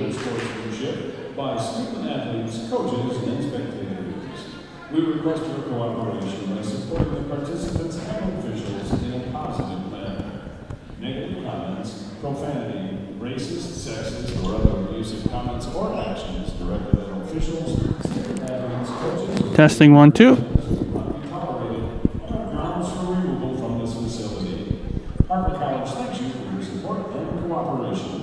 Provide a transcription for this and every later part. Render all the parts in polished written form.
their sportsmanship by student athletes, coaches, and spectators. We request your cooperation by supporting the participants and officials in a positive manner. Negative comments, profanity, racist, sexist, or other abusive comments or actions directed at officials, student athletes, coaches, Testing 1, 2. not be tolerated and are grounds for removal from this facility. Harper College thanks you for your support and cooperation.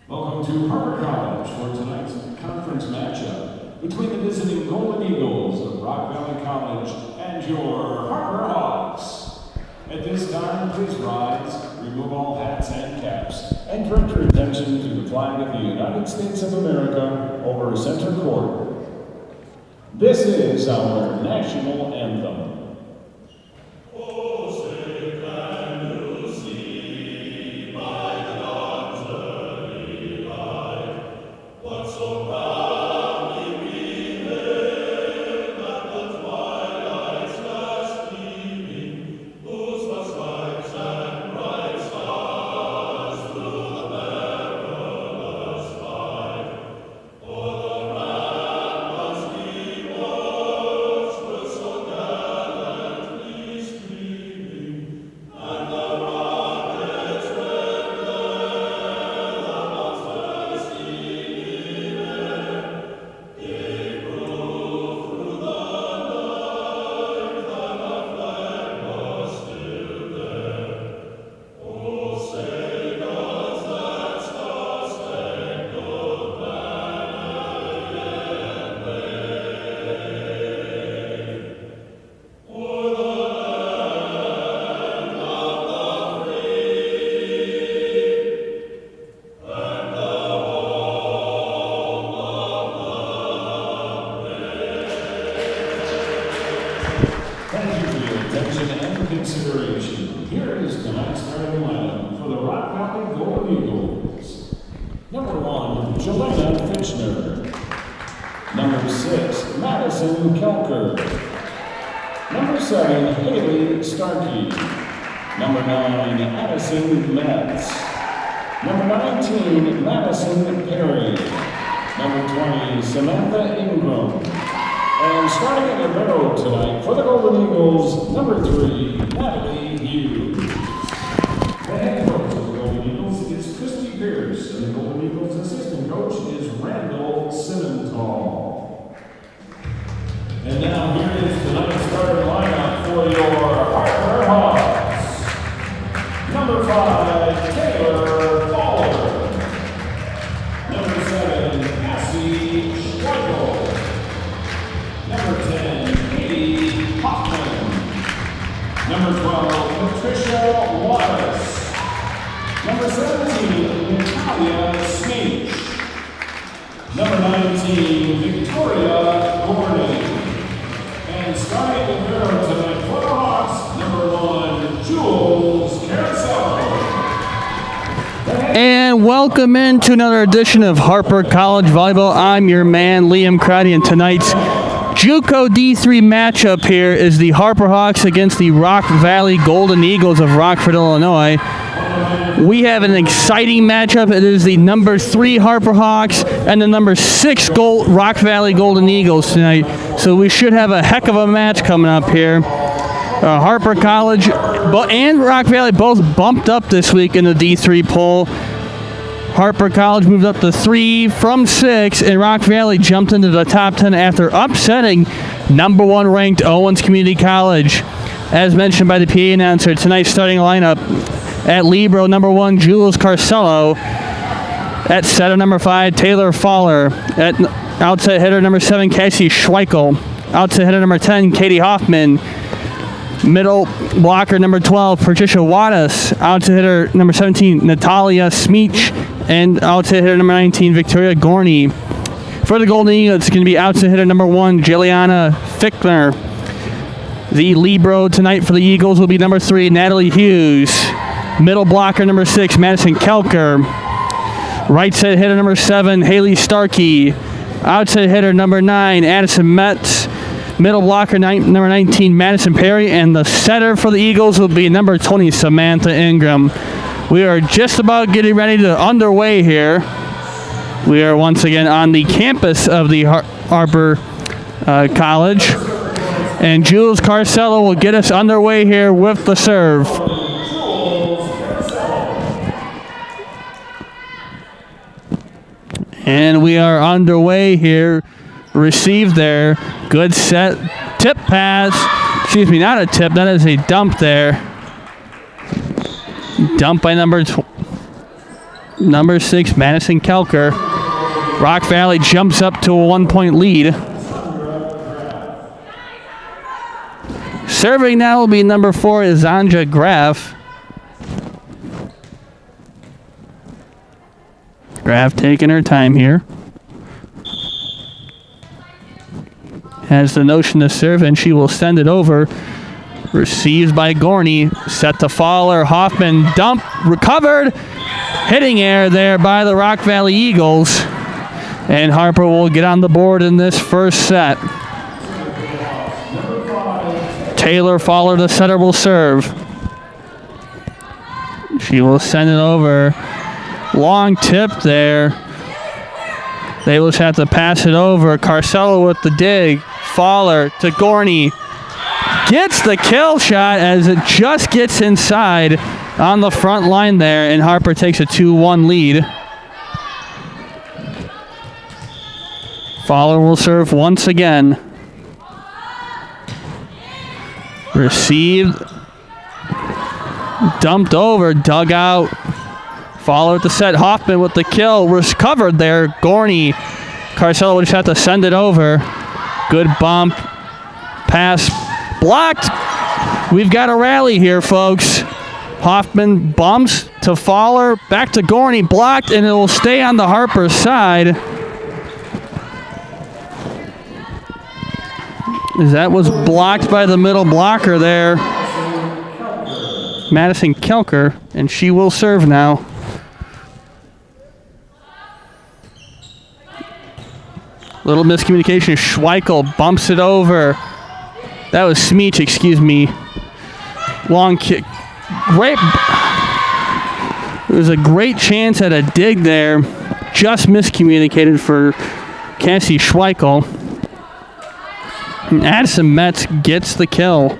Welcome to Harper College for tonight's conference matchup between the visiting Golden Eagles of Rock Valley College and your Harper Hawks. At this time, please rise, remove all hats and caps, and direct your attention to the flag of the United States of America over center court. This is our national anthem. Consideration. Here is tonight's starting lineup for the Rock Valley Golden Eagles. Number 1, Jelena Fitchner. Number 6, Madison Kelker. Number 7, Haley Starkey. Number 9, Addison Metz. Number 19, Madison Perry. Number 20, Samantha Ingram. And starting in the middle tonight for the Golden Eagles, number 3, Natalie Hughes. The head coach of the Golden Eagles is Christy Pierce, and the Golden Eagles assistant coach is Randall Simenthal. And now here is tonight's starting lineup for your Harper Hawks. Number 5, Taylor Fowler. Number 7, Cassie Schweigel. Number 10, Katie Hoffman. Number 12, Patricia Waters. Number 17, Natalia Sneech. Number 19, Victoria Gordon. And starting the third tonight for the Hawks, number 1, Jules Carousel. And welcome into another edition of Harper College Volleyball. I'm your man, Liam Crotty, and tonight's JUCO D3 matchup here is the Harper Hawks against the Rock Valley Golden Eagles of Rockford, Illinois. We have an exciting matchup. It is the number 3 Harper Hawks and the number 6 Rock Valley Golden Eagles tonight. So we should have a heck of a match coming up here. Harper College and Rock Valley both bumped up this week in the D3 poll. Harper College moved up to 3 from 6, and Rock Valley jumped into the top 10 after upsetting number 1 ranked Owens Community College. As mentioned by the PA announcer, tonight's starting lineup at libero, number 1, Jules Carcello. At setter, number 5, Taylor Fowler. At outside hitter, number 7, Cassie Schweikel. Outside hitter, number 10, Katie Hoffman. Middle blocker, number 12, Patricia Wattis. Outside hitter, number 17, Natalia Smeech. And outside hitter, number 19, Victoria Gorney. For the Golden Eagles, it's going to be outside hitter, number 1, Juliana Fickner. The libero tonight for the Eagles will be number 3, Natalie Hughes. Middle blocker, number 6, Madison Kelker. Right side hitter, number 7, Haley Starkey. Outside hitter, number 9, Addison Metz. Middle blocker, number 19, Madison Perry. And the setter for the Eagles will be number 20, Samantha Ingram. We are just about getting ready to underway here. We are once again on the campus of the Harper College. And Jules Carcello will get us underway here with the serve. And we are underway here. Receive there. Good set. Tip pass. Excuse me, not a tip. That is a dump there. Dump by number 6, Madison Kelker. Rock Valley jumps up to a 1-point lead. Serving now will be number 4, Izanja Graf. Graf taking her time here. Has the notion to serve, and she will send it over. Received by Gorney. Set to Fowler. Hoffman dump. Recovered. Hitting air there by the Rock Valley Eagles. And Harper will get on the board in this first set. Taylor Fowler, the setter, will serve. She will send it over. Long tip there. They will just have to pass it over. Carcello with the dig. Fowler to Gorney. Gets the kill shot as it just gets inside on the front line there, and Harper takes a 2-1 lead. Fowler will serve once again. Received. Dumped over. Dug out. Fowler with the set. Hoffman with the kill. Recovered there. Gorney. Carcello will just have to send it over. Good bump. Pass. Blocked. We've got a rally here, folks. Hoffman bumps to Fowler. Back to Gorney. Blocked, and it will stay on the Harper side. As that was blocked by the middle blocker there. Madison Kelker, and she will serve now. Little miscommunication. Schweikel bumps it over. That was Smeech, excuse me. Long kick. Great. It was a great chance at a dig there. Just miscommunicated for Cassie Schweikel. And Addison Metz gets the kill.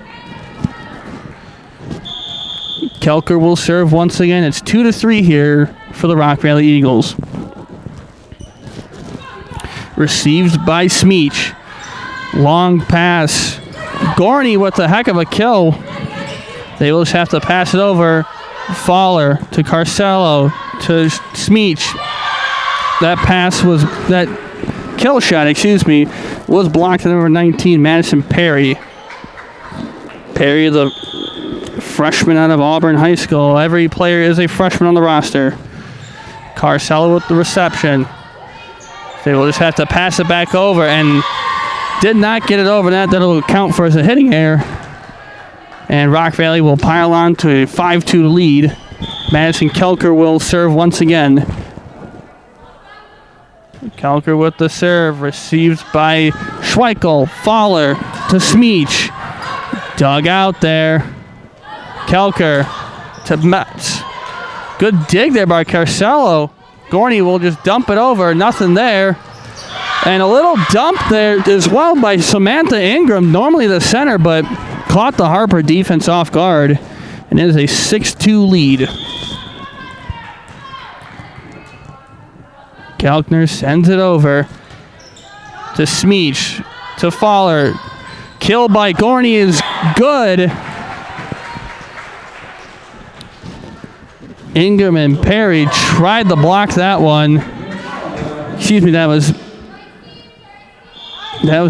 Kelker will serve once again. It's 2-3 here for the Rock Valley Eagles. Received by Smeech. Long pass. Gorney with a heck of a kill. They will just have to pass it over. Fowler to Carcello to Smeech. That kill shot, was blocked at number 19, Madison Perry. Perry, the freshman out of Auburn High School. Every player is a freshman on the roster. Carcello with the reception. They will just have to pass it back over, and did not get it over. That'll count for as a hitting error. And Rock Valley will pile on to a 5-2 lead. Madison Kelker will serve once again. Kelker with the serve. Received by Schweikel. Fowler to Smeech. Dug out there. Kelker to Metz. Good dig there by Carcello. Gorney will just dump it over. Nothing there. And a little dump there as well by Samantha Ingram, normally the center, but caught the Harper defense off guard. And it is a 6-2 lead. Kelkner sends it over to Smeech, to Fowler. Kill by Gorney is good. Ingram and Perry tried to block that one. Excuse me, that was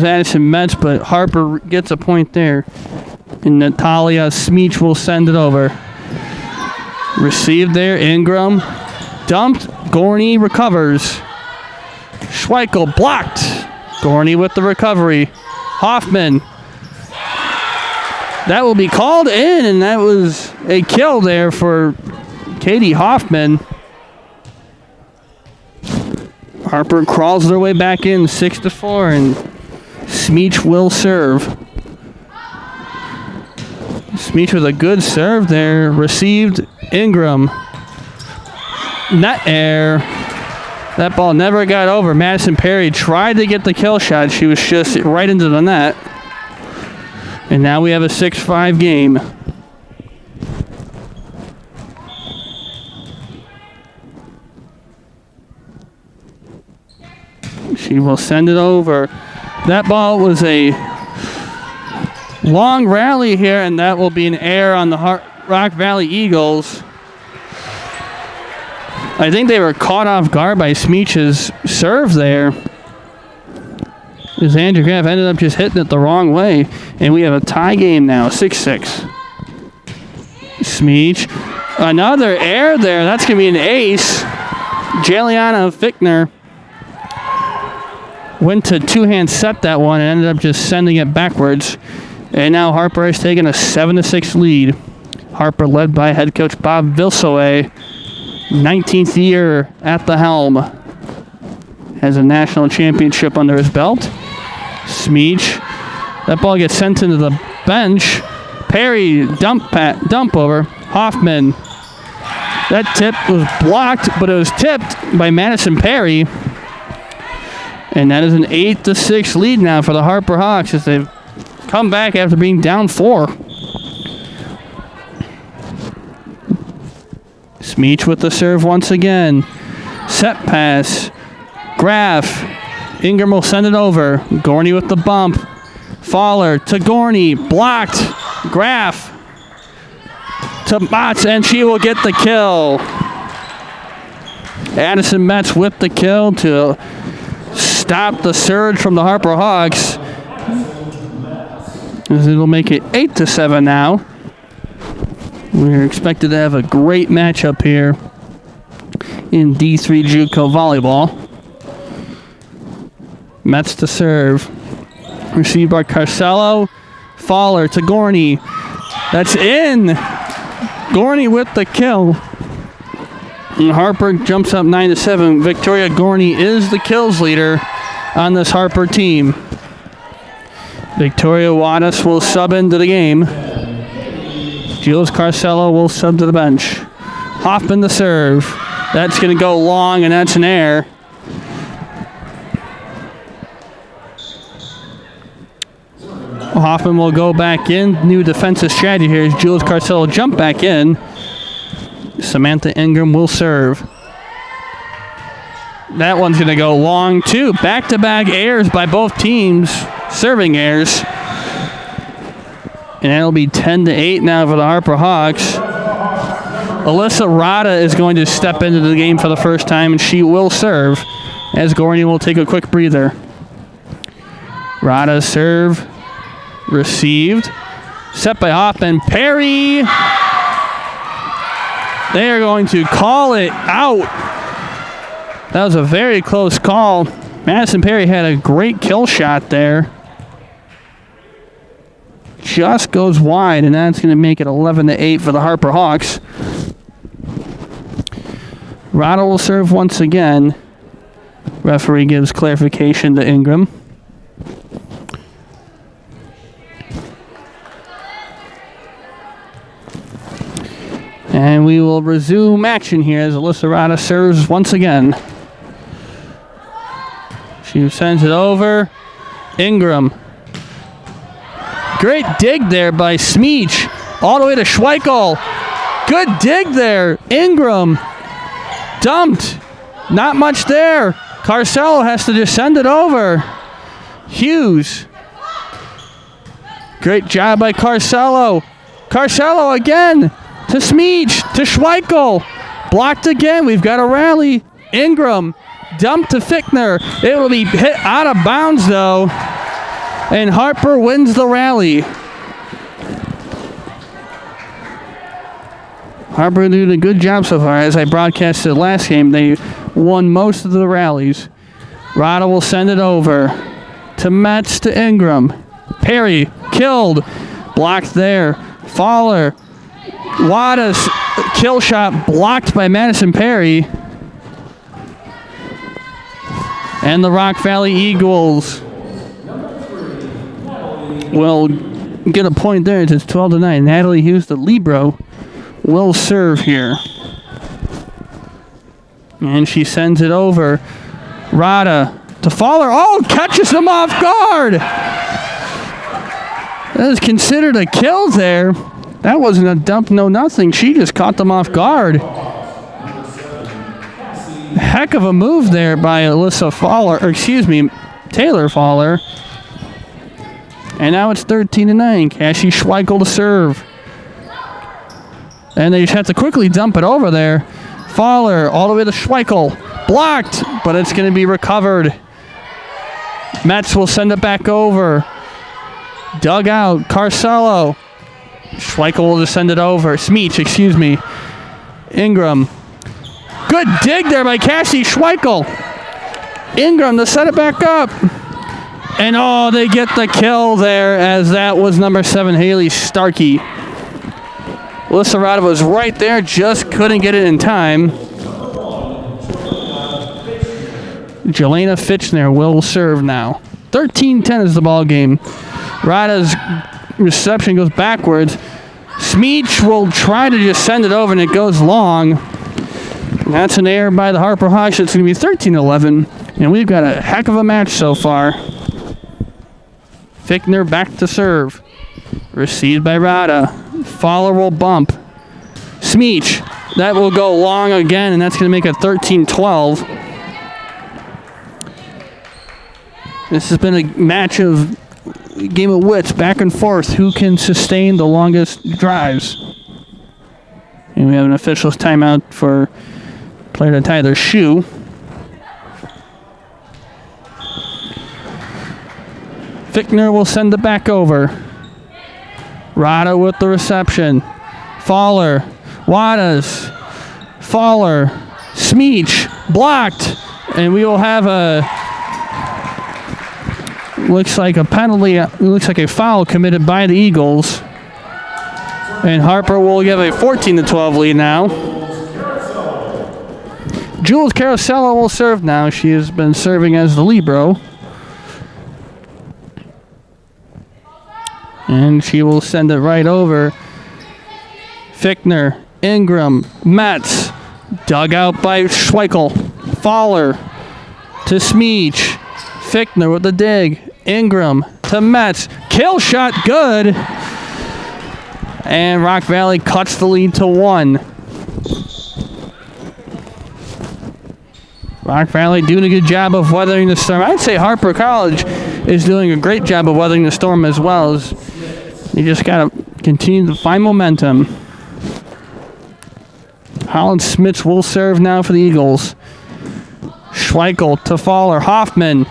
Addison Metz, but Harper gets a point there. And Natalia Smeech will send it over. Received there, Ingram. Dumped, Gorney recovers. Schweikel blocked. Gorney with the recovery. Hoffman. That will be called in, and that was a kill there for Katie Hoffman. Harper crawls their way back in, 6-4, and Smeech will serve. Smeech with a good serve there. Received Ingram. Net air. That ball never got over. Madison Perry tried to get the kill shot. She was just right into the net. And now we have a 6-5 game. She will send it over. That ball was a long rally here, and that will be an error on the Rock Valley Eagles. I think they were caught off guard by Smeech's serve there. As Andrew Graff ended up just hitting it the wrong way. And we have a tie game now, 6-6. Smeech. Another air there. That's going to be an ace. Jaliana Fickner went to two-hand set that one and ended up just sending it backwards. And now Harper has taken a 7-6 lead. Harper led by head coach Bob Vilsoe. 19th year at the helm. Has a national championship under his belt. Smeech. That ball gets sent into the bench. Perry dump over. Hoffman. That tip was blocked, but it was tipped by Madison Perry. And that is an 8-6 lead now for the Harper Hawks as they've come back after being down 4. Smeech with the serve once again. Set pass. Graff. Ingram will send it over. Gorney with the bump. Faller to Gorney. Blocked. Graff to Motz, and she will get the kill. Addison Metz with the kill to stop the surge from the Harper Hawks. It'll make it 8-7 now. We're expected to have a great matchup here in D3 JUCO volleyball. Metz to serve. Received by Carcello. Faller to Gorney. That's in. Gorney with the kill. And Harper jumps up 9-7. Victoria Gorney is the kills leader on this Harper team. Victoria Wattis will sub into the game. Jules Carcello will sub to the bench. Hoffman to serve. That's going to go long, and that's an error. Hoffman will go back in. New defensive strategy here is Jules Carcello jump back in. Samantha Ingram will serve. That one's going to go long, too. Back-to-back errors by both teams. Serving errors. And that'll be 10-8 now for the Harper Hawks. Alyssa Rada is going to step into the game for the first time, and she will serve, as Gorney will take a quick breather. Rada serve. Received. Set by Hoffman. Perry. They are going to call it out. That was a very close call. Madison Perry had a great kill shot there. Just goes wide, and that's going to make it 11-8 for the Harper Hawks. Rada will serve once again. Referee gives clarification to Ingram. And we will resume action here as Alyssa Rada serves once again. She sends it over. Ingram. Great dig there by Smeech. All the way to Schweikel. Good dig there. Ingram. Dumped. Not much there. Carcello has to just send it over. Hughes. Great job by Carcello. Carcello again. To Smeech. To Schweikel. Blocked again. We've got a rally. Ingram. Dumped to Fickner. It will be hit out of bounds, though. And Harper wins the rally. Harper did a good job so far. As I broadcasted the last game, they won most of the rallies. Rada will send it over to Metz to Ingram. Perry killed. Blocked there. Faller. Wattis kill shot blocked by Madison Perry. And the Rock Valley Eagles will get a point there. It's 12-9. Natalie Hughes, the libero, will serve here. And she sends it over. Rada to Fowler. Oh, catches him off guard. That is considered a kill there. That wasn't a dump, no nothing. She just caught them off guard. Heck of a move there by Taylor Fowler. And now it's 13-9. Cassie Schweikel to serve. And they just have to quickly dump it over there. Fowler all the way to Schweikel. Blocked, but it's going to be recovered. Metz will send it back over. Dug out. Carcello. Schweikel will just send it over. Smeech, excuse me. Ingram. Good dig there by Cassie Schweikel. Ingram to set it back up. And oh, they get the kill there as that was number 7, Haley Starkey. Alyssa Rada was right there, just couldn't get it in time. Jelena Fitchner will serve now. 13-10 is the ball game. Rada's reception goes backwards. Smeech will try to just send it over, and it goes long. And that's an error by the Harper Hawks. It's going to be 13-11, and we've got a heck of a match so far. Fichtner back to serve. Received by Rada. Fowler will bump. Smeech. That will go long again, and that's going to make it 13-12. This has been a game of wits, back and forth. Who can sustain the longest drives? And we have an official timeout for player to tie their shoe. Fichtner will send it back over. Rada with the reception. Fowler. Wadas. Fowler. Smeech. Blocked. And we will have looks like a penalty. Looks like a foul committed by the Eagles. And Harper will give a 14-12 lead now. Jules Carosello will serve now. She has been serving as the libero. And she will send it right over. Fichtner, Ingram, Metz. Dug out by Schweikel. Fowler to Smeech. Fichtner with the dig. Ingram to Metz. Kill shot good. And Rock Valley cuts the lead to 1. Rock Valley doing a good job of weathering the storm. I'd say Harper College is doing a great job of weathering the storm as well. As you just got to continue to find momentum. Holland Smits will serve now for the Eagles. Schweikel to Fowler. Hoffman.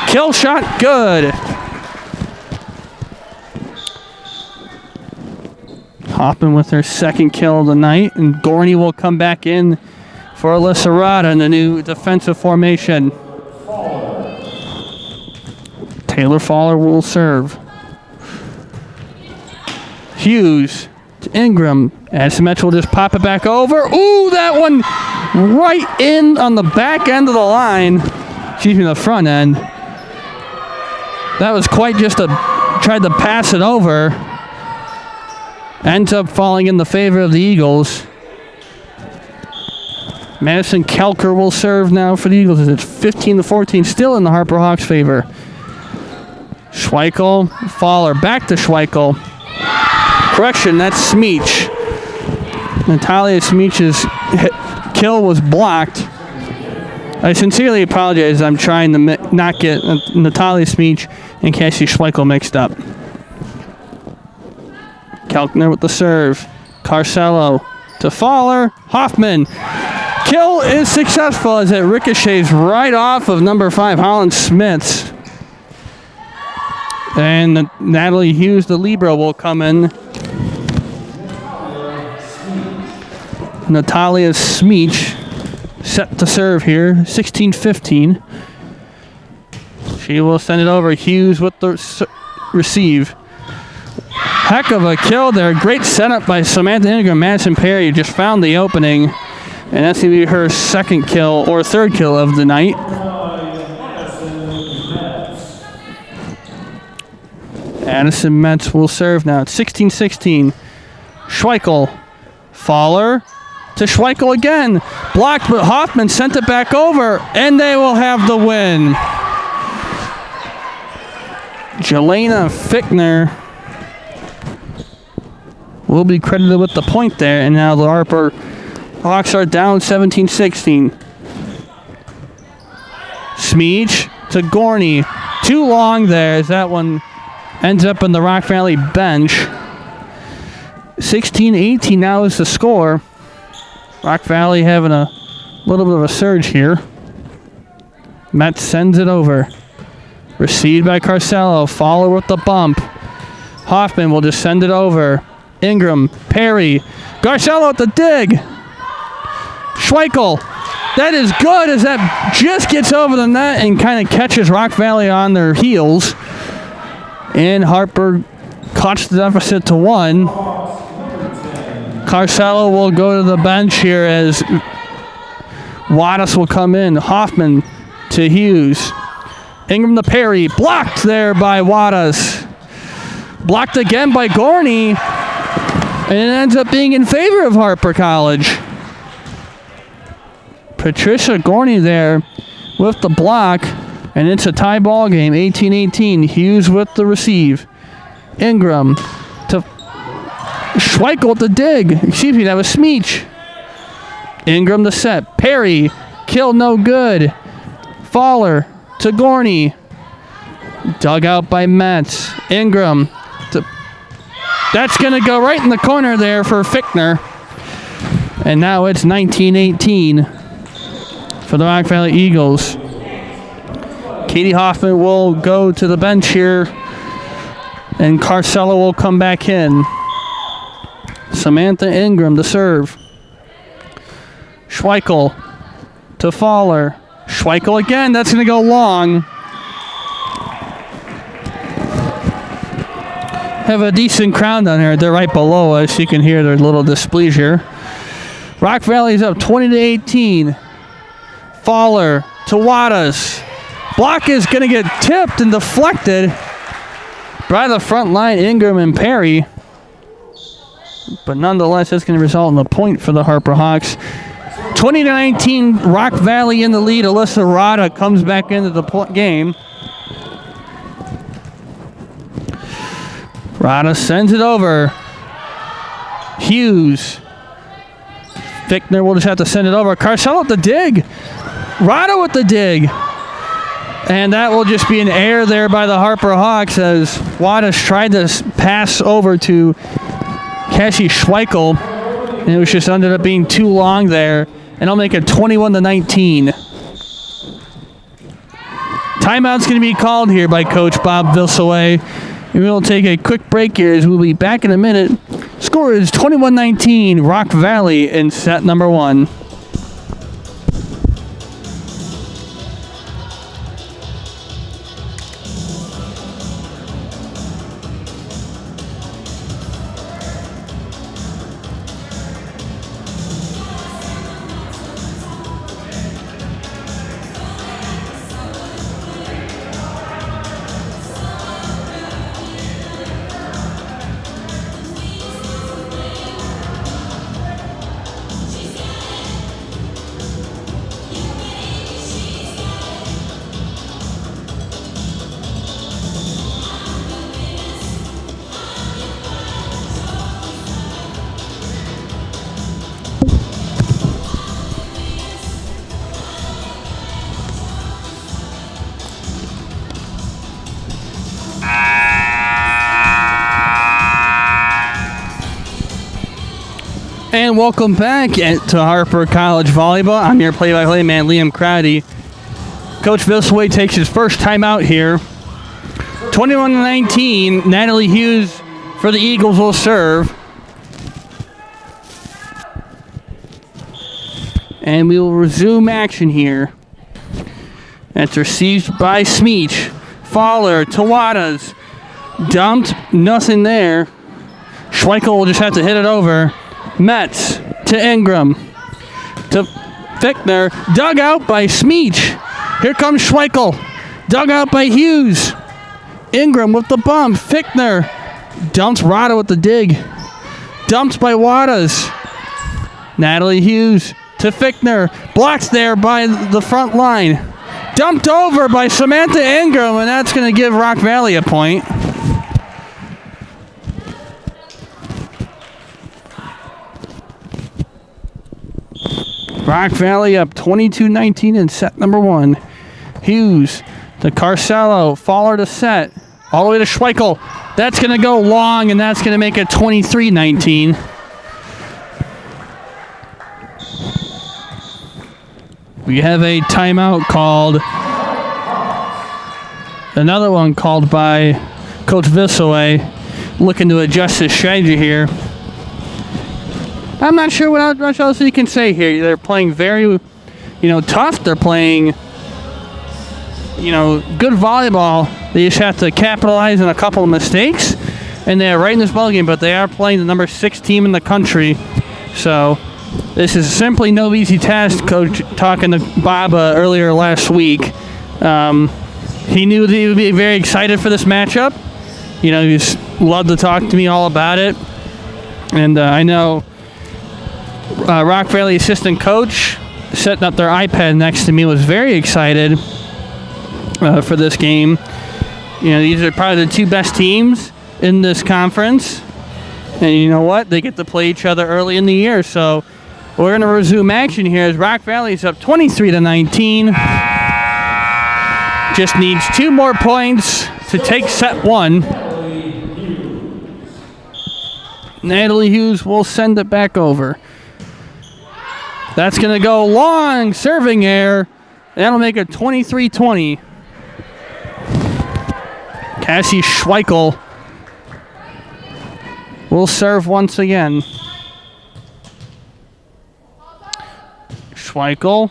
Kill shot good. Hoffman with her second kill of the night. And Gorney will come back in for Alyssa Rada in the new defensive formation. Taylor Fowler will serve. Hughes to Ingram. Smith will just pop it back over. Ooh, that one right in on the back end of the line. Excuse me, the front end. That was quite just tried to pass it over. Ends up falling in the favor of the Eagles. Madison Kelker will serve now for the Eagles as it's 15-14, still in the Harper Hawks' favor. Schweikel, Fowler, back to Schweikel. Correction, that's Smeech. Natalia Smeech's kill was blocked. I sincerely apologize. I'm trying to not get Natalia Smeech and Cassie Schweikel mixed up. Kelkner with the serve. Carcello to Fowler. Hoffman. Kill is successful as it ricochets right off of number 5, Holland Smits. And Natalie Hughes, the libero, will come in. Natalia Smeech set to serve here, 16-15. She will send it over. Hughes with the receive. Heck of a kill there. Great setup by Samantha Ingram. Madison Perry just found the opening. And that's going to be her second kill or third kill of the night. Madison Metz will serve now. It's 16-16. Schweikel. Faller to Schweikel again. Blocked, but Hoffman sent it back over, and they will have the win. Jelena Fichtner will be credited with the point there, and now the Harper Hawks are down 17-16. Smeech to Gorney. Too long there as that one ends up in the Rock Valley bench. 16-18 now is the score. Rock Valley having a little bit of a surge here. Metz sends it over. Received by Carcello. Follow with the bump. Hoffman will just send it over. Ingram, Perry. Carcello at the dig. Schweikel. That is good as that just gets over the net and kind of catches Rock Valley on their heels. And Harper cuts the deficit to 1. Carcello will go to the bench here as Wattis will come in. Hoffman to Hughes. Ingram to Perry. Blocked there by Wattis. Blocked again by Gorney. And it ends up being in favor of Harper College. Patricia Gorney there with the block. And it's a tie ball game, 18-18. Hughes with the receive. Ingram to Schweikel at the dig. Excuse me, that was Smeech. Ingram the set. Perry. Kill no good. Faller to Gorney. Dug out by Metz. Ingram. That's going to go right in the corner there for Fichtner. And now it's 19-18 for the Rock Valley Eagles. Katie Hoffman will go to the bench here. And Carcello will come back in. Samantha Ingram to serve. Schweikel to Faller. Schweikel again. That's going to go long. Have a decent crowd down here. They're right below us. You can hear their little displeasure. Rock Valley's up 20-18. Faller to Wattis. Block is going to get tipped and deflected by the front line, Ingram and Perry. But nonetheless, that's going to result in a point for the Harper Hawks. 20-19, Rock Valley in the lead. Alyssa Rada comes back into the game. Rada sends it over. Hughes. Fichtner will just have to send it over. Carcello at the dig. Rada with the dig. And that will just be an error there by the Harper Hawks as Wattis tried to pass over to Cassie Schweikel. And it was just ended up being too long there. And I'll make it 21-19. Timeout's going to be called here by Coach Bob Vilsoe. And we'll take a quick break here as we'll be back in a minute. Score is 21-19, Rock Valley in set number 1. And welcome back to Harper College Volleyball. I'm your play-by-play man, Liam Crotty. Coach Vilsoe takes his first timeout here. 21-19, Natalie Hughes for the Eagles will serve. And we will resume action here. That's received by Smeech. Faller to Wattis. Dumped, nothing there. Schweikel will just have to hit it over. Metz to Ingram. To Fichtner. Dug out by Smeech. Here comes Schweikel. Dug out by Hughes. Ingram with the bump. Fichtner dumps Rada with the dig. Dumped by Wattas. Natalie Hughes to Fichtner. Blocked there by the front line. Dumped over by Samantha Ingram, and that's going to give Rock Valley a point. Rock Valley up 22-19 in set number 1. Hughes to Carcello. Faller to set. All the way to Schweikel. That's going to go long, and that's going to make it 23-19. We have a timeout called. Another one called by Coach Visaway, looking to adjust his strategy here. I'm not sure what much else you can say here. They're playing very, tough. They're playing, good volleyball. They just have to capitalize on a couple of mistakes, and they're right in this ballgame. But they are playing the number 6 team in the country, so this is simply no easy task. Coach talking to Baba earlier last week. He knew that he would be very excited for this matchup. He just loved to talk to me all about it, and I know. Rock Valley assistant coach setting up their iPad next to me was very excited for this game. These are probably the 2 best teams in this conference. And you know what? They get to play each other early in the year. So we're going to resume action here as Rock Valley's up 23-19. Just needs 2 more points to take set 1. Natalie Hughes will send it back over. That's going to go long, serving error. That'll make it 23-20. Cassie Schweikel will serve once again. Schweikel,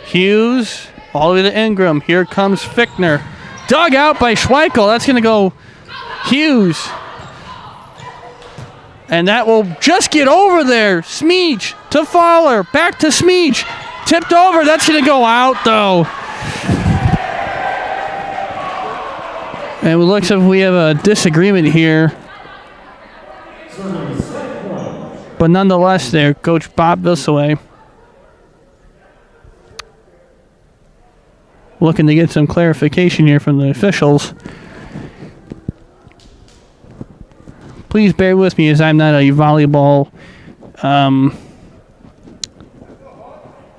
Hughes, all the way to Ingram. Here comes Fichtner. Dug out by Schweikel. That's going to go Hughes. And that will just get over there. Smeech to Fowler. Back to Smeech. Tipped over. That's going to go out, though. And it looks like we have a disagreement here. But nonetheless there, Coach Bob Visaway looking to get some clarification here from the officials. Please bear with me as I'm not a volleyball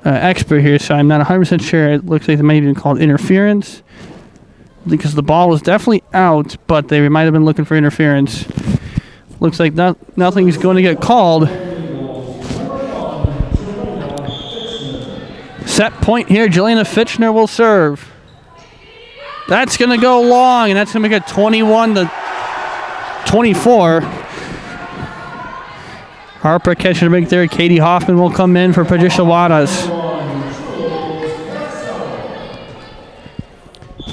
expert here, so I'm not 100% sure. It looks like they might have been called interference because the ball was definitely out, but they might have been looking for interference. Looks like nothing is going to get called. Set point here. Jelena Fitchner will serve. That's going to go long, and that's going to make it 21-24. Harper catching a break there. Katie Hoffman will come in for Patricia Wattas.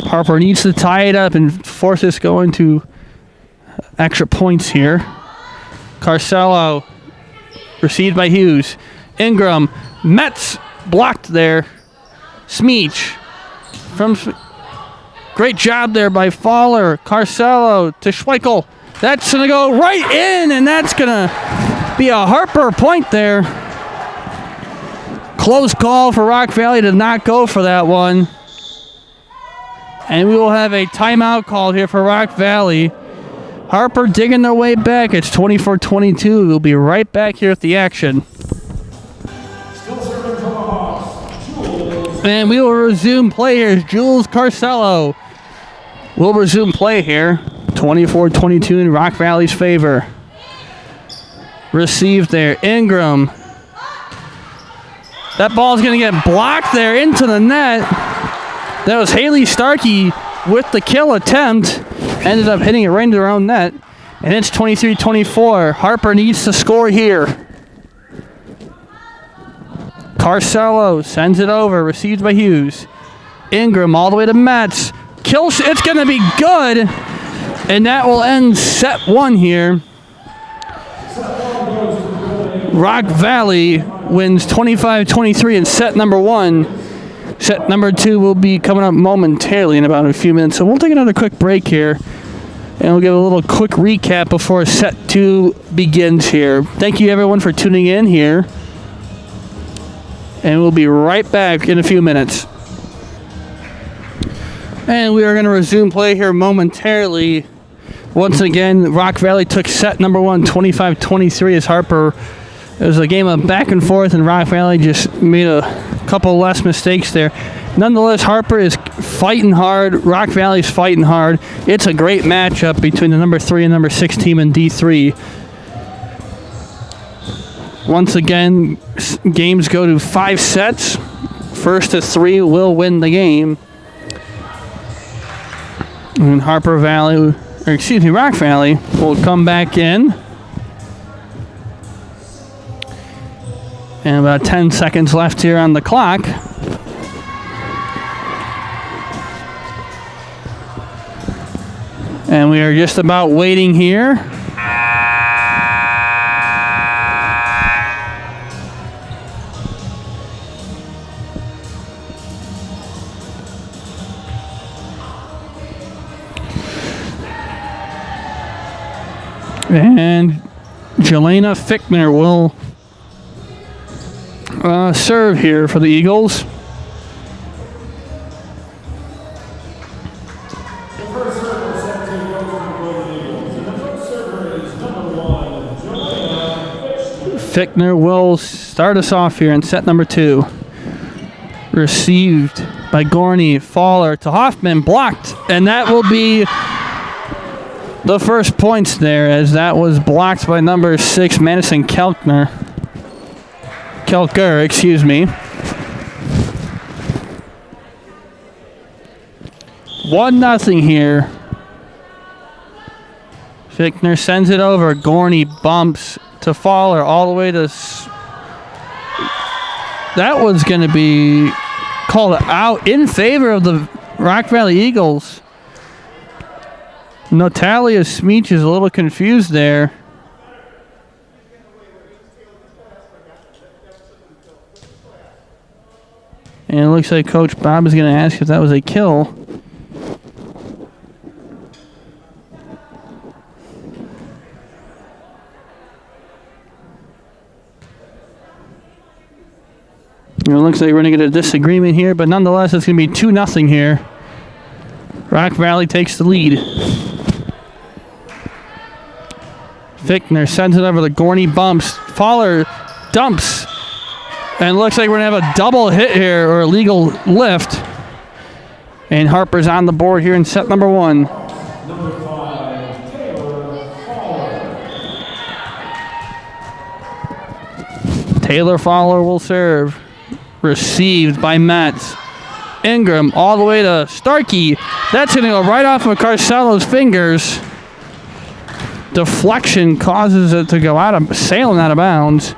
Harper needs to tie it up and force this going to extra points here. Carcello received by Hughes. Ingram. Metz blocked there. Smeech. Great job there by Fowler. Carcello to Schweikel. That's going to go right in, and that's going to be a Harper point there. Close call for Rock Valley to not go for that one. And we will have a timeout called here for Rock Valley. Harper digging their way back. It's 24-22. We'll be right back here at the action. And we will resume play here. Jules Carcello will resume play here. 24-22 in Rock Valley's favor. Received there. Ingram. That ball is going to get blocked there into the net. That was Haley Starkey with the kill attempt. Ended up hitting it right into their own net. And it's 23-24. Harper needs to score here. Carcello sends it over. Received by Hughes. Ingram all the way to Metz. It's going to be good. And that will end set 1 here. Rock Valley wins 25-23 in set number 1. Set number 2 will be coming up momentarily in about a few minutes. So we'll take another quick break here. And we'll give a little quick recap before set 2 begins here. Thank you everyone for tuning in here. And we'll be right back in a few minutes. And we are going to resume play here momentarily. Once again, Rock Valley took set number 1, 25-23 as Harper. It was a game of back and forth, and Rock Valley just made a couple less mistakes there. Nonetheless, Harper is fighting hard. Rock Valley's fighting hard. It's a great matchup between the number 3 and number 6 team in D3. Once again, games go to 5 sets. First to 3 will win the game. And Rock Valley will come back in. And about 10 seconds left here on the clock. And we are just about waiting here. And Jelena Fickner will serve here for the Eagles. Fickner will start us off here in set number 2. Received by Gorney. Faller to Hoffman. Blocked. And that will be the first points there, as that was blocked by number 6, Madison Kelker, excuse me. 1-0 here. Fickner sends it over. Gorney bumps to Faller all the way to... That was going to be called out in favor of the Rock Valley Eagles. Natalia Smeech is a little confused there. And it looks like Coach Bob is going to ask if that was a kill. It looks like we're going to get a disagreement here, but nonetheless, it's going to be 2-0 here. Rock Valley takes the lead. Fickner sends it over to Gorney, bumps. Faller dumps. And looks like we're going to have a double hit here, or a legal lift. And Harper's on the board here in set number 1. Number 5, Taylor Faller. Taylor Faller will serve. Received by Metz. Ingram all the way to Starkey. That's going to go right off of Carcello's fingers. Deflection causes it to go sailing out of bounds.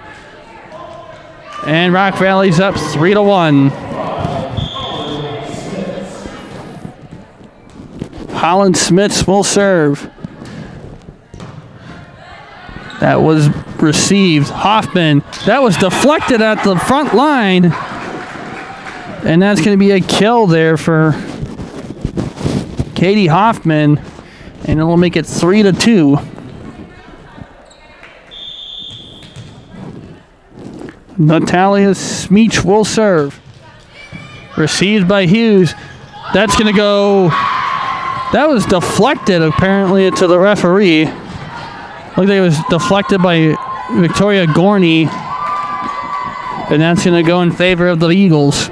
And Rock Valley's up 3-1. Holland Smits will serve. That was received. Hoffman. That was deflected at the front line. And that's going to be a kill there for Katie Hoffman. And it'll make it 3-2. Natalia Smeech will serve. Received by Hughes. That's going to go... That was deflected, apparently, to the referee. Looks like it was deflected by Victoria Gorney. And that's going to go in favor of the Eagles.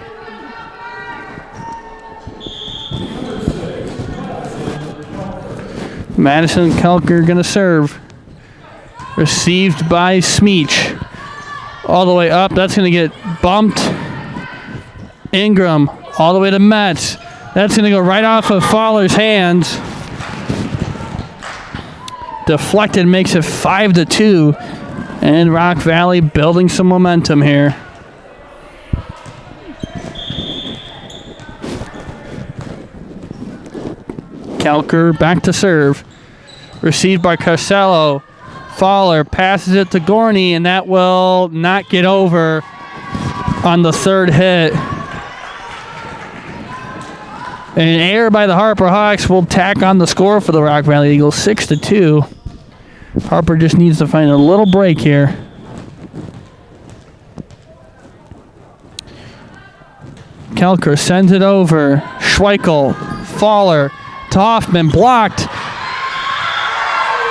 Madison Kelker going to serve. Received by Smeech. All the way up. That's going to get bumped. Ingram all the way to Metz. That's going to go right off of Faller's hands. Deflected makes it 5-2. And Rock Valley building some momentum here. Kelker back to serve. Received by Carcello. Faller passes it to Gorney, and that will not get over on the third hit. And an error by the Harper Hawks will tack on the score for the Rock Valley Eagles, 6-2. Harper just needs to find a little break here. Kelker sends it over. Schweikel, Faller to Hoffman, blocked.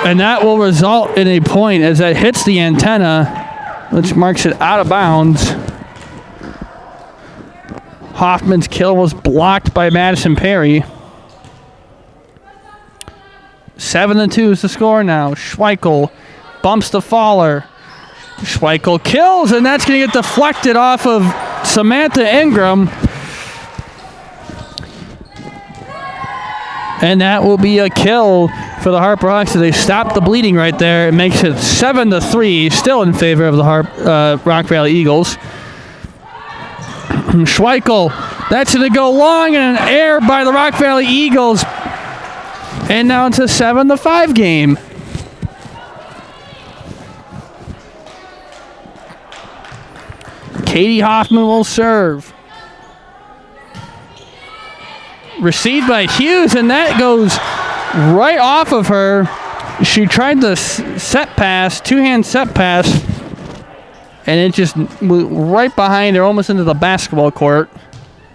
And that will result in a point as that hits the antenna, which marks it out of bounds. Hoffman's kill was blocked by Madison Perry. 7-2 is the score now. Schweikel bumps to Faller. Schweikel kills, and that's going to get deflected off of Samantha Ingram. And that will be a kill for the Harper Hawks. So they stop the bleeding right there. It makes it 7-3, still in favor of the Rock Valley Eagles. Schweikel, that's going to go long and an error by the Rock Valley Eagles. And now it's a 7-5 game. Katie Hoffman will serve. Received by Hughes, and that goes right off of her. She tried the set pass, two-hand set pass, and it just went right behind her, almost into the basketball court,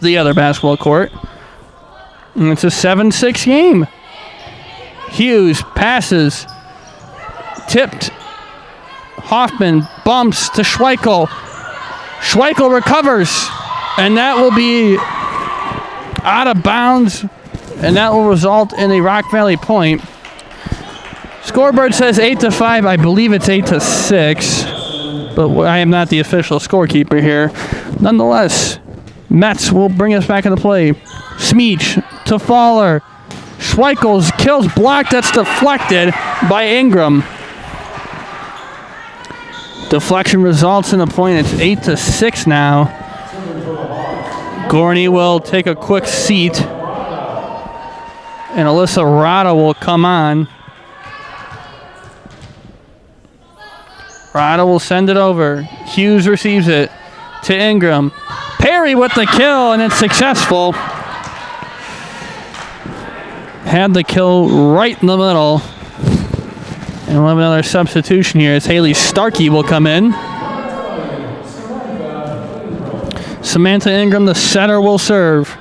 the other basketball court. And it's a 7-6 game. Hughes passes, tipped. Hoffman bumps to Schweikel. Schweikel recovers, and that will be out of bounds, and that will result in a Rock Valley point. Scoreboard says 8-5. I believe it's 8-6, but I am not the official scorekeeper here. Nonetheless, Metz will bring us back into play. Smeech to Faller. Schweikel's kills blocked. That's deflected by Ingram. Deflection results in a point. It's 8-6 now. Gorney will take a quick seat, and Alyssa Rada will come on. Rada will send it over. Hughes receives it to Ingram. Perry with the kill, and it's successful. Had the kill right in the middle. And we'll have another substitution here as Haley Starkey will come in. Samantha Ingram, the setter, will serve.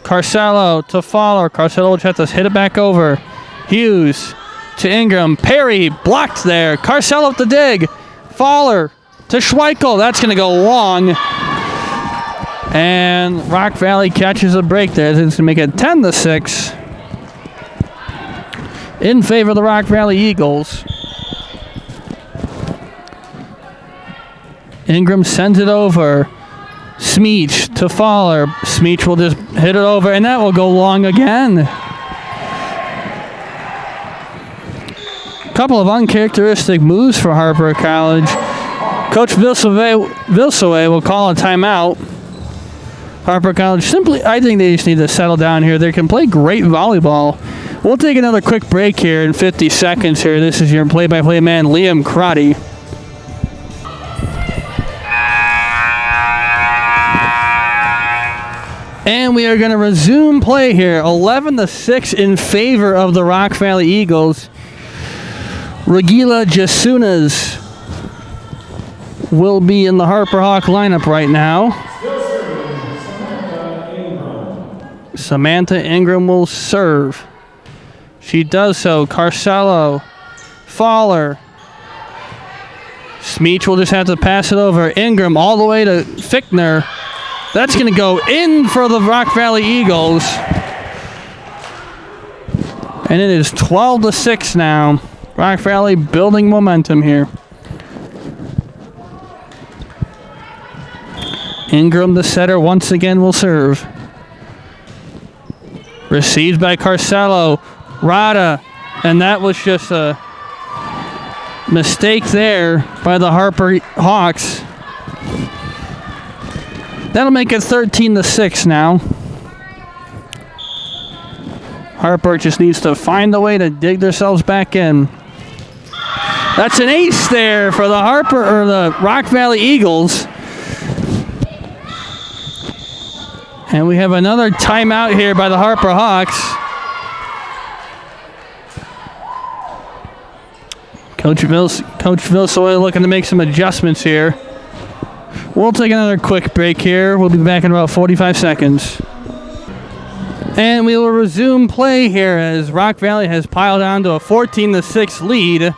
Carcelo to Faller. Carcelo will have to hit it back over. Hughes to Ingram. Perry blocked there. Carcelo with the dig. Faller to Schweikel. That's going to go long. And Rock Valley catches a break there. It's going to make it 10-6 in favor of the Rock Valley Eagles. Ingram sends it over. Smeech to Faller. Smeech will just hit it over, and that will go long again. Couple of uncharacteristic moves for Harper College. Coach Vilsoe will call a timeout. Harper College simply, I think they just need to settle down here. They can play great volleyball. We'll take another quick break here in 50 seconds here. This is your play-by-play man, Liam Crotty. And we are going to resume play here. 11-6 in favor of the Rock Valley Eagles. Regila Jasunas will be in the Harper Hawk lineup right now. Samantha Ingram will serve. She does so. Carcelo, Faller. Smeech will just have to pass it over. Ingram all the way to Fichtner. That's going to go in for the Rock Valley Eagles. And it is 12-6 now. Rock Valley building momentum here. Ingram, the setter, once again will serve. Received by Carcelo. Rada. And that was just a mistake there by the Harper Hawks. That'll make it 13-6 now. Harper just needs to find a way to dig themselves back in. That's an ace there for the Rock Valley Eagles. And we have another timeout here by the Harper Hawks. Coach Vilsoy looking to make some adjustments here. We'll take another quick break here. We'll be back in about 45 seconds. And we will resume play here as Rock Valley has piled on to a 14-6 lead.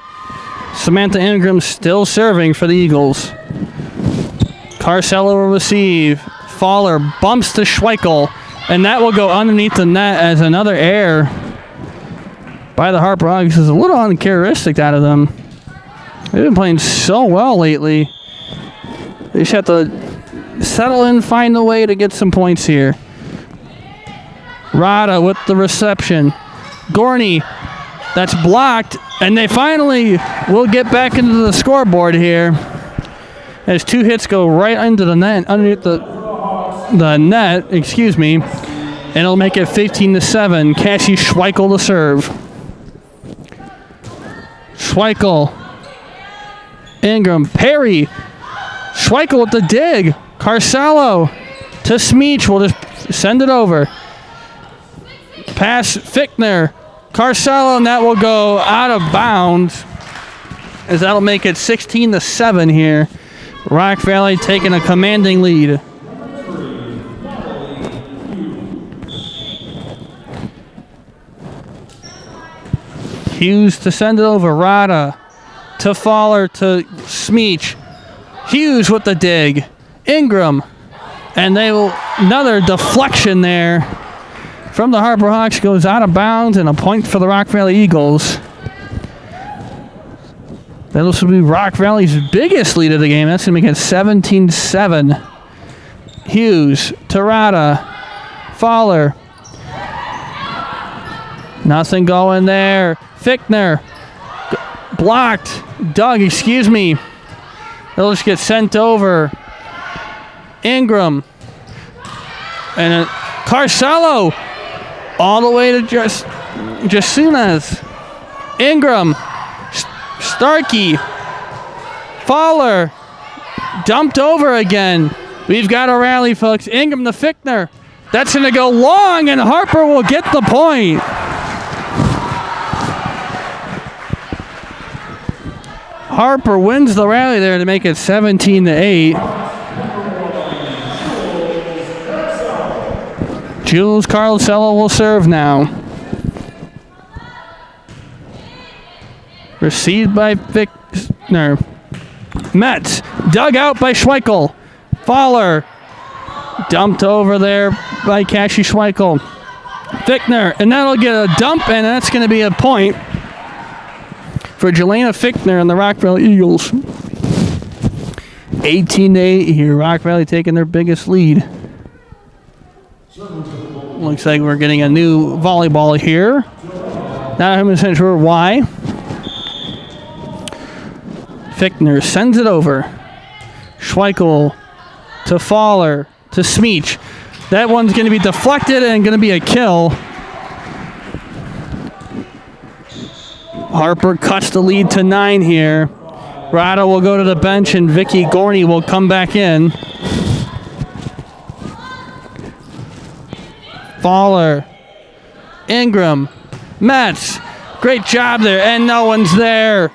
Samantha Ingram still serving for the Eagles. Carcella will receive. Faller bumps to Schweikel, and that will go underneath the net as another error by the Harper Hawks. Is a little uncharacteristic out of them. They've been playing so well lately. They just have to settle in, find a way to get some points here. Rada with the reception. Gorney, that's blocked, and they finally will get back into the scoreboard here as 2 hits go right into the net, underneath the net, and it'll make it 15-7. Cassie Schweikel to serve. Schweikel, Ingram, Perry, Schweikel with the dig. Carcello to Smeech. We'll just send it over. Pass Fichtner. Carcello, and that will go out of bounds as that'll make it 16-7 here. Rock Valley taking a commanding lead. Hughes to send it over. Rada to Faller to Smeech. Hughes with the dig. Ingram. And they will, another deflection there from the Harper Hawks, goes out of bounds, and a point for the Rock Valley Eagles. That'll be Rock Valley's biggest lead of the game. That's going to make it 17-7. Hughes to Rada. Faller. Nothing going there. Fichtner. Blocked. Doug, excuse me. They'll just get sent over. Ingram. And Carcello. All the way to Jasunas. Ingram. Starkey. Faller. Dumped over again. We've got a rally, folks. Ingram to Fichtner. That's going to go long, and Harper will get the point. Harper wins the rally there to make it 17-8. Jules Carcello will serve now. Received by Fichtner. Metz dug out by Schweikel. Faller dumped over there by Cassie Schweikel. Fichtner, and that'll get a dump, and that's going to be a point for Jelena Fichtner and the Rock Valley Eagles. 18-8 here. Rock Valley taking their biggest lead. Looks like we're getting a new volleyball here. Not 100% sure why. Fichtner sends it over. Schweikel to Faller to Smeech. That one's going to be deflected and going to be a kill. Harper cuts the lead to 9 here. Rada will go to the bench and Vicky Gorney will come back in. Faller. Ingram. Metz. Great job there, and no one's there.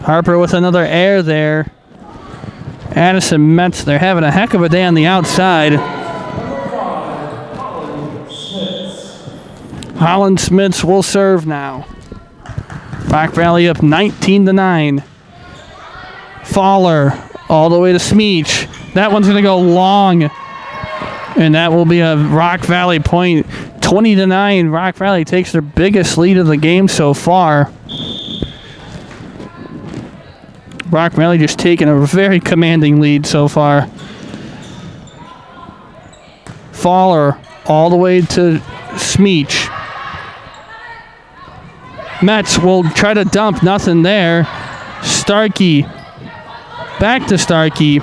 Harper with another error there. Addison Metz, they're having a heck of a day on the outside. Holland Smits will serve now. Rock Valley up 19-9. Faller all the way to Smeech. That one's going to go long. And that will be a Rock Valley point. 20-9. Rock Valley takes their biggest lead of the game so far. Rock Valley just taking a very commanding lead so far. Faller all the way to Smeech. Metz will try to dump, nothing there. Starkey. Back to Starkey.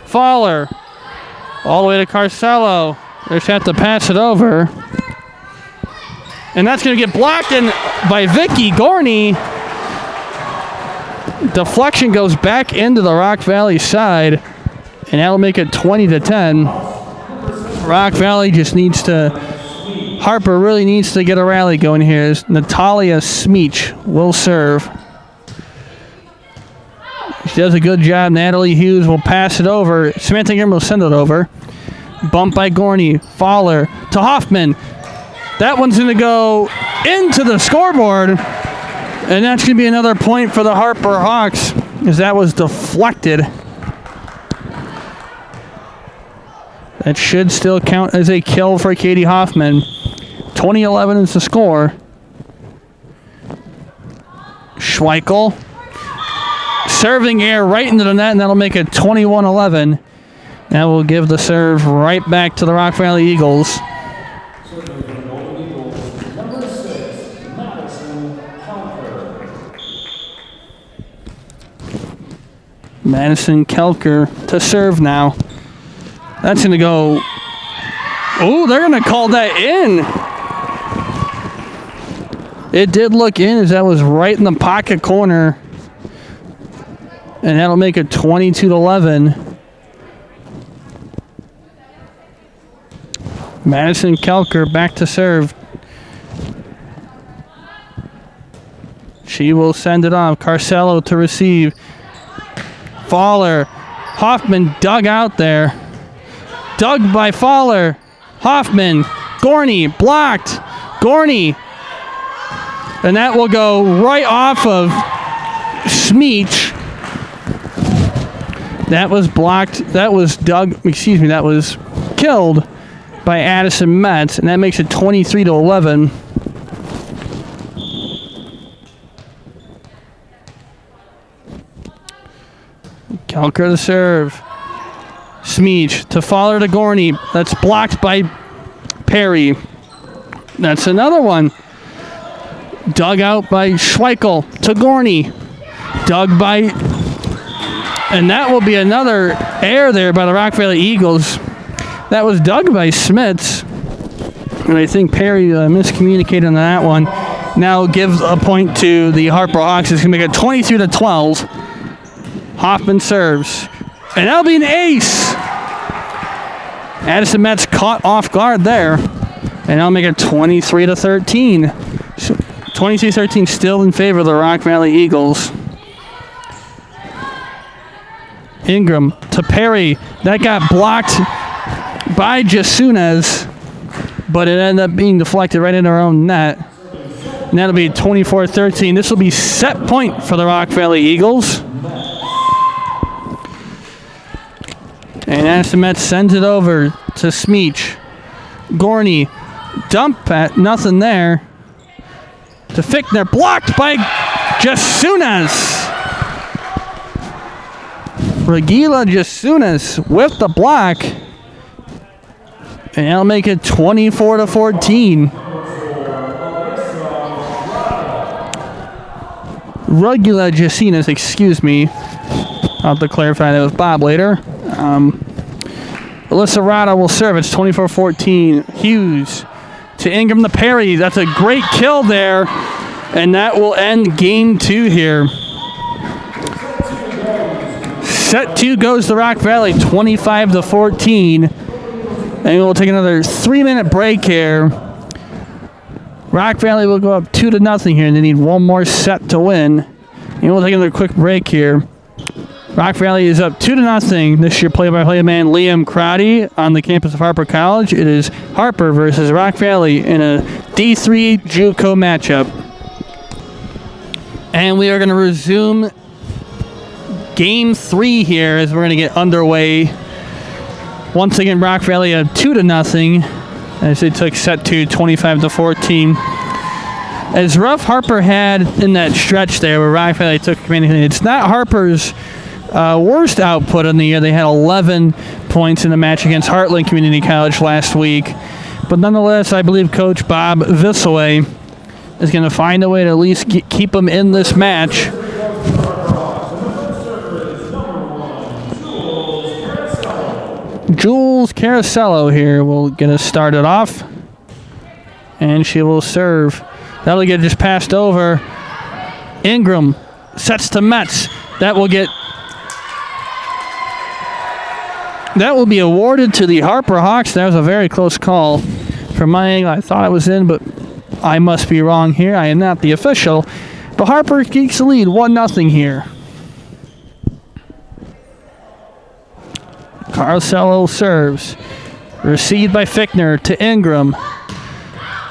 Faller. All the way to Carcello. They just have to pass it over. And that's going to get blocked by Vicky Gorney. Deflection goes back into the Rock Valley side. And that'll make it 20-10. Rock Valley just needs to, Harper really needs to get a rally going here. As Natalia Smeech will serve. She does a good job. Natalie Hughes will pass it over. Samantha Ingram will send it over. Bump by Gorney. Fowler to Hoffman. That one's going to go into the scoreboard. And that's going to be another point for the Harper Hawks, as that was deflected. That should still count as a kill for Katie Hoffman. 20-11 is the score. Schweikel. Serving air right into the net, and that'll make it 21-11. That will give the serve right back to the Rock Valley Eagles. Number 6, Madison Kelker. Madison Kelker to serve now. That's going to go. Oh, they're going to call that in. It did look in, as that was right in the pocket corner. And that'll make it 22-11. Madison Kelker back to serve. She will send it off. Carcello to receive. Fowler. Hoffman dug out there. Dug by Fowler. Hoffman. Gorney blocked. Gorney. And that will go right off of Smeech. That was blocked. That was that was killed by Addison Metz, and that makes it 23-11. Kelker to serve. Smeech to Fowler to Gorney. That's blocked by Perry. That's another one. Dug out by Schweikel to Gorney. Dug by... And that will be another error there by the Rock Valley Eagles. That was dug by Smits. And I think Perry miscommunicated on that one. Now gives a point to the Harper Hawks. It's going to make it 23-12. Hoffman serves. And that'll be an ace. Addison Metz caught off guard there. And that'll make it 23-13. 23-13 still in favor of the Rock Valley Eagles. Ingram to Perry. That got blocked by Jasunas, but it ended up being deflected right into our own net. And that'll be 24-13. This will be set point for the Rock Valley Eagles. And Addison Metz sends it over to Smeech. Gorney. Dump at nothing there. To Fichtner. Blocked by Jasunas. Regila Jasunas with the block. And that'll make it 24-14. Regila Jasunas, excuse me. I'll have to clarify that with Bob later. Alyssa Rada will serve. It's 24-14. Hughes to Ingram to Perry. That's a great kill there. And that will end game 2 here. Set 2 goes to Rock Valley, 25-14. And we'll take another 3-minute break here. Rock Valley will go up 2-0 here, and they need one more set to win. And we'll take another quick break here. Rock Valley is up 2-0. This year, play-by-play man Liam Crotty on the campus of Harper College. It is Harper versus Rock Valley in a D3 JUCO matchup. And we are going to resume Game 3 here as we're going to get underway. Once again, Rock Valley up 2-0 as they took set 2, 25-14. As rough Harper had in that stretch there where Rock Valley took command, it's not Harper's worst output in the year. They had 11 points in the match against Heartland Community College last week. But nonetheless, I believe Coach Bob Visaway is going to find a way to at least keep them in this match. Jules Caracello here will get us started off. And she will serve. That'll get just passed over. Ingram sets to Metz. That will get That will be awarded to the Harper Hawks. That was a very close call. From my angle, I thought it was in, but I must be wrong here. I am not the official. But Harper keeps the lead, 1-0 here. Carcello serves. Received by Fickner to Ingram.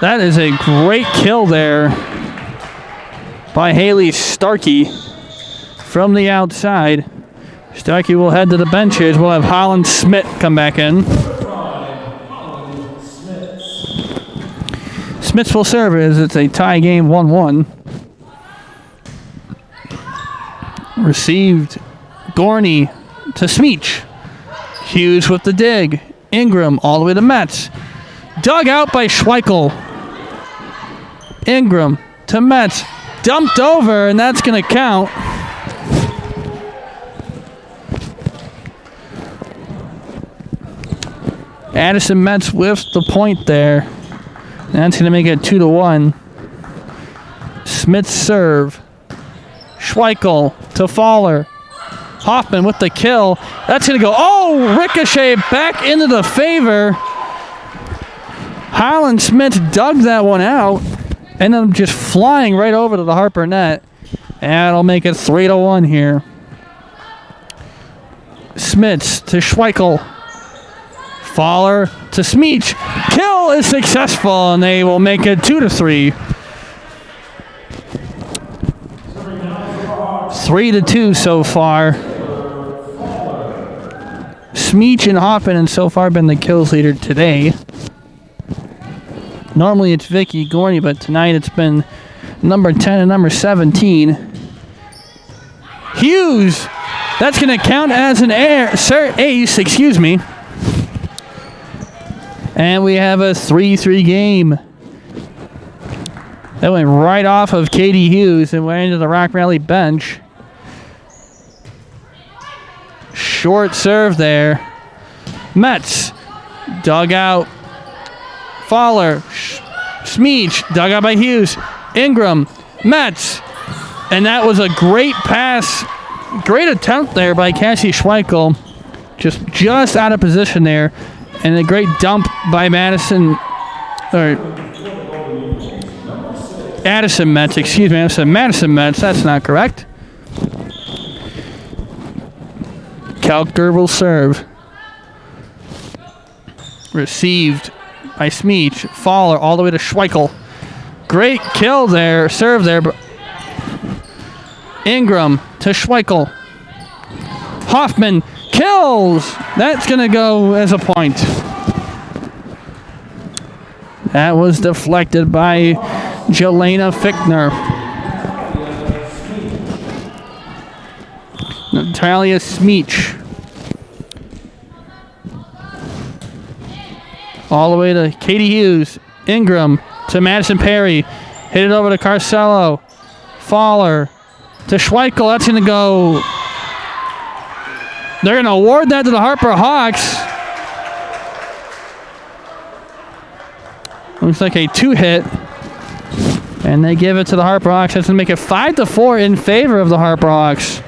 That is a great kill there by Haley Starkey from the outside. Starkey will head to the benches. We'll have Holland Smith come back in. Smith will serve as it's a tie game, 1-1. Received Gorney to Smeech. Hughes with the dig. Ingram all the way to Metz. Dug out by Schweikel. Ingram to Metz. Dumped over, and that's going to count. Addison Metz with the point there. That's going to make it 2-1. Smith's serve. Schweikel to Fowler. Hoffman with the kill. That's going to go. Oh, ricochet back into the favor. Holland Smith dug that one out. And then just flying right over to the Harper net. And that'll make it 3-1 here. Smiths to Schweikel. Fowler to Smeech. Kill is successful, and they will make it 2-3. 3-2 so far. Smeech and Hoffman and so far been the kills leader today. Normally it's Vicky Gorney, but tonight it's been number 10 and number 17. Hughes! That's going to count as an ace, excuse me. And we have a 3-3 game. That went right off of Katie Hughes and went into the Rock Rally bench. Short serve there. Metz. Dug out. Fowler. Smeech. Dug out by Hughes. Ingram. Metz. And that was a great pass. Great attempt there by Cassie Schweikel. Just out of position there. And a great dump by Addison Metz, excuse me. I said Madison Metz. That's not correct. Kalker will serve. Received by Smeech. Fowler all the way to Schweikel. Great kill there. Serve there. Ingram to Schweikel. Hoffman kills. That's going to go as a point. That was deflected by Jelena Fickner. Natalia Smeech. All the way to Katie Hughes. Ingram to Madison Perry. Hit it over to Carcello. Fowler to Schweikel. That's going to go. They're going to award that to the Harper Hawks. Looks like a 2-hit. And they give it to the Harper Hawks. That's going to make it 5-4 in favor of the Harper Hawks.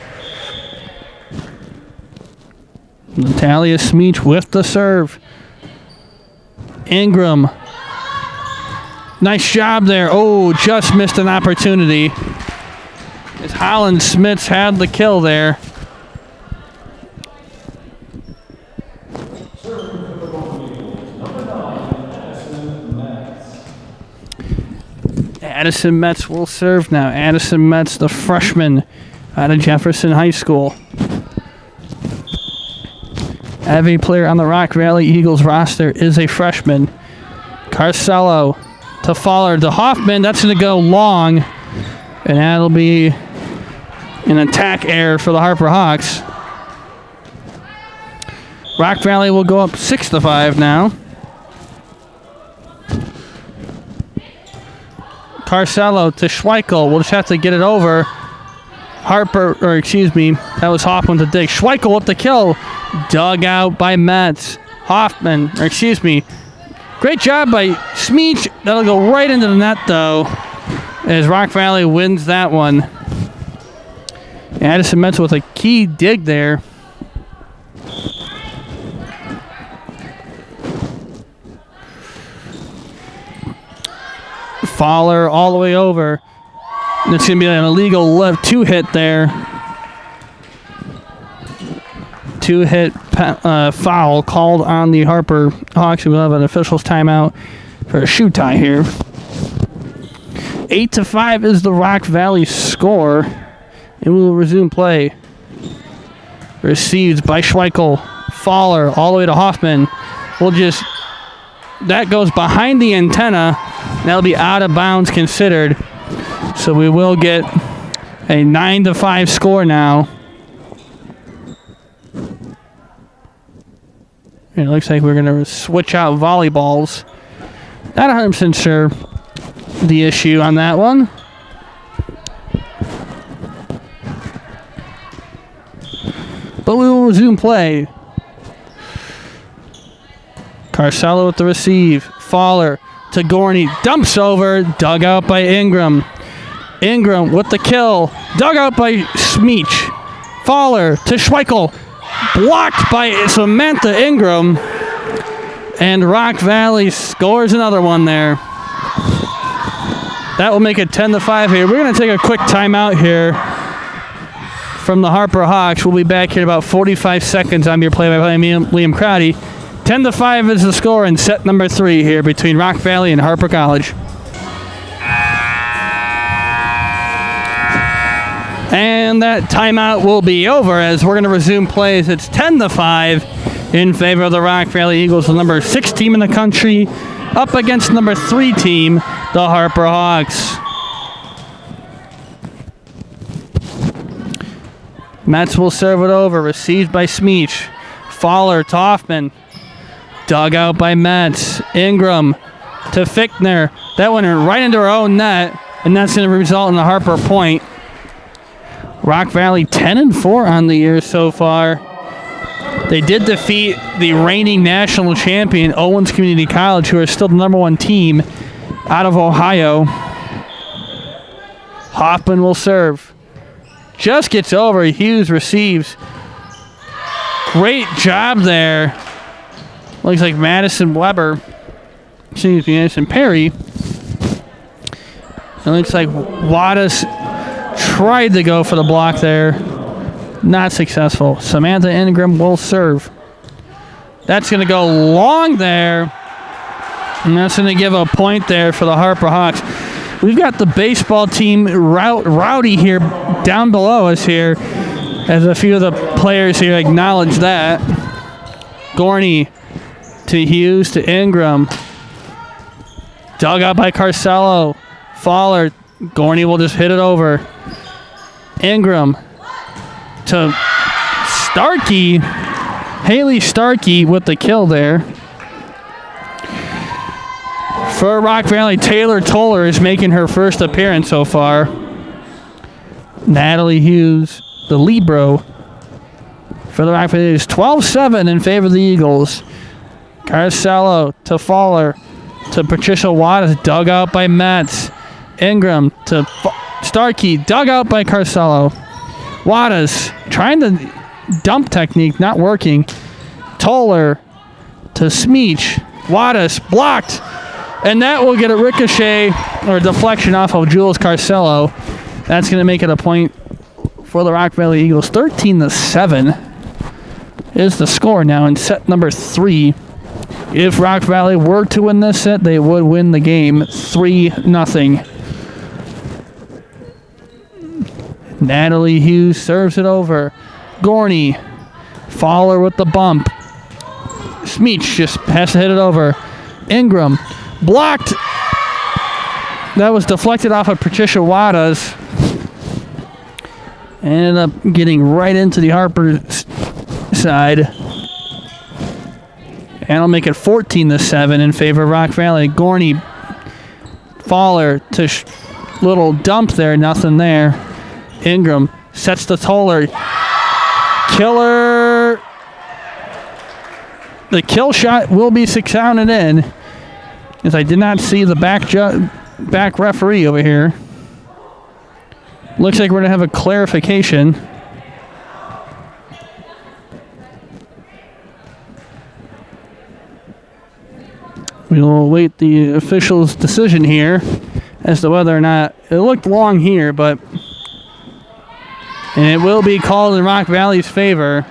Natalia Smeech with the serve. Ingram. Nice job there. Oh, just missed an opportunity. As Holland Smiths had the kill there. Addison Metz will serve now. Addison Metz, the freshman out of Jefferson High School. Every player on the Rock Valley Eagles roster is a freshman. Carcello to Fowler to Hoffman. That's going to go long. And that'll be an attack error for the Harper Hawks. Rock Valley will go up 6-5 now. Carcello to Schweikel. We'll just have to get it over. That was Hoffman to dig. Schweikel with the kill. Dug out by Metz. Great job by Smeech. That'll go right into the net, though, as Rock Valley wins that one. Addison Metz with a key dig there. Fowler all the way over. It's going to be an illegal left 2-hit there. 2-hit foul called on the Harper Hawks. We'll have an official's timeout for a shoe tie here. 8-5 is the Rock Valley score. And we will resume play. Received by Schweikel. Fowler all the way to Hoffman. That goes behind the antenna. That'll be out of bounds considered. So we will get a 9-5 score now. It looks like we're going to switch out volleyballs. Not 100% sure the issue on that one. But we will resume play. Carcello with the receive. Fowler to Gorney. Dumps over. Dug out by Ingram. Ingram with the kill. Dug out by Smeech. Fowler to Schweikel. Blocked by Samantha Ingram. And Rock Valley scores another one there. That will make it 10-5 here. We're going to take a quick timeout here from the Harper Hawks. We'll be back here in about 45 seconds. I'm your play-by-play, Liam Crotty. 10-5 is the score in set number 3 here between Rock Valley and Harper College. And that timeout will be over as we're going to resume plays. It's 10-5 in favor of the Rock Valley Eagles, the number 6 team in the country, up against number 3 team, the Harper Hawks. Metz will serve it over. Received by Smeech. Fowler to Hoffman. Dug out by Metz. Ingram to Fichtner. That went right into her own net, and that's going to result in the Harper point. Rock Valley 10-4 on the year so far. They did defeat the reigning national champion, Owens Community College, who are still the number 1 team out of Ohio. Hoffman will serve. Just gets over. Hughes receives. Great job there. Looks like Madison Perry. It looks like Wattis tried to go for the block there. Not successful. Samantha Ingram will serve. That's going to go long there. And that's going to give a point there for the Harper Hawks. We've got the baseball team rowdy here down below us here, as a few of the players here acknowledge that. Gorney to Hughes to Ingram. Dug out by Carcello. Fowler. Gorney will just hit it over. Ingram to Starkey. Haley Starkey with the kill there. For Rock Valley, Taylor Toller is making her first appearance so far. Natalie Hughes, the libero for the Rock Valley, is 12-7 in favor of the Eagles. Carcello to Fowler to Patricia Wattis, dug out by Metz. Ingram to Starkey, dug out by Carcello. Wattis trying to dump technique, not working. Toller to Smeech. Wattis blocked. And that will get a ricochet or deflection off of Jules Carcello. That's going to make it a point for the Rock Valley Eagles. 13-7 is the score now in set number 3. If Rock Valley were to win this set, they would win the game 3-0. Natalie Hughes serves it over. Gorney. Fowler with the bump. Smeech just has to hit it over. Ingram. Blocked. That was deflected off of Patricia Wattis. Ended up getting right into the Harper side. And it'll make it 14-7 in favor of Rock Valley. Gorney. Fowler to little dump there. Nothing there. Ingram sets the Toller. Killer. The kill shot will be counted in, as I did not see the back referee over here. Looks like we're going to have a clarification. We will await the official's decision here. as to whether or not it looked long here, but and it will be called in Rock Valley's favor.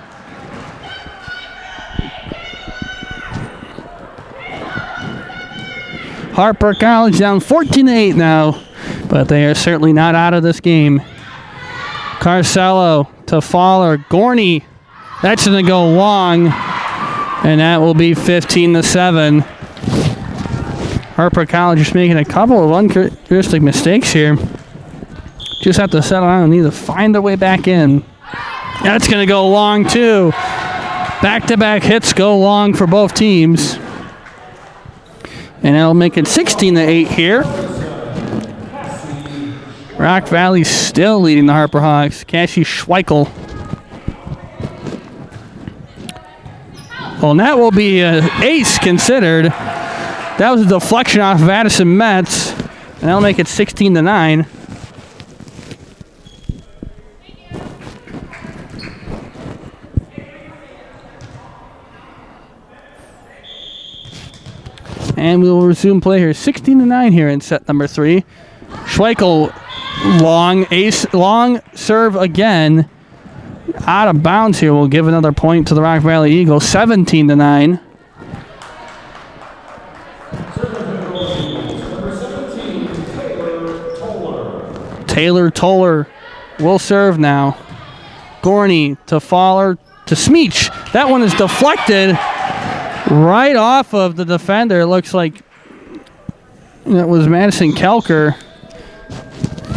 Harper College down 14-8 now, but they are certainly not out of this game. Carcello to Fowler. Gorney, that's going to go long, and that will be 15-7. Harper College just making a couple of uncharacteristic mistakes here. Just have to settle down and need to find their way back in. That's going to go long, too. Back-to-back hits go long for both teams. And that'll make it 16-8 here. Rock Valley still leading the Harper Hawks. Cassie Schweikel. Well, and that will be an ace considered. That was a deflection off of Addison Metz. And that'll make it 16-9. And we will resume play here. 16-9 here in set number 3. Schweikel, long ace, long serve again. Out of bounds here. We'll give another point to the Rock Valley Eagles. 17-9. Taylor Toller will serve now. Gorney to Fowler to Smeech. That one is deflected right off of the defender. It looks like that was Madison Kelker.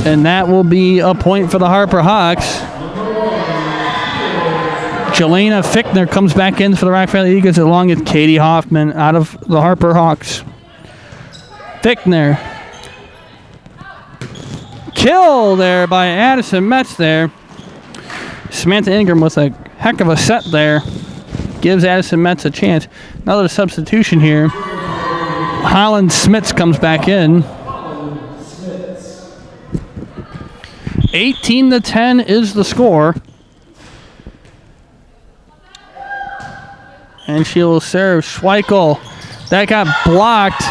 And that will be a point for the Harper Hawks. Jelena Fickner comes back in for the Rock Valley Eagles along with Katie Hoffman out of the Harper Hawks. Fickner. Kill there by Addison Metz there. Samantha Ingram with a heck of a set there. Gives Addison Metz a chance. Another substitution here. Holland Smits comes back in. 18-10 is the score. And she will serve Schweikel. That got blocked.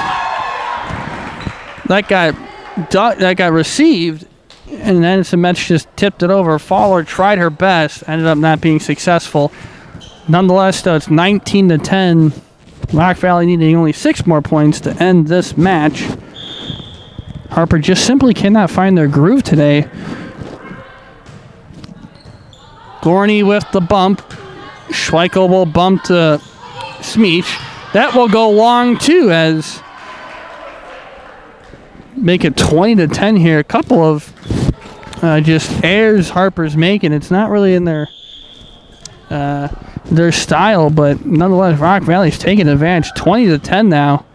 That got received. And Addison Metz just tipped it over. Fowler tried her best. Ended up not being successful. Nonetheless, though, it's 19-10. Rock Valley needing only 6 more points to end this match. Harper just simply cannot find their groove today. Gorney with the bump. Schweikel will bump to Smeech. That will go long, too, as make it 20-10 here. A couple of just errors Harper's making. It's not really in their style, but nonetheless, Rock Valley's taking advantage. 20-10 now.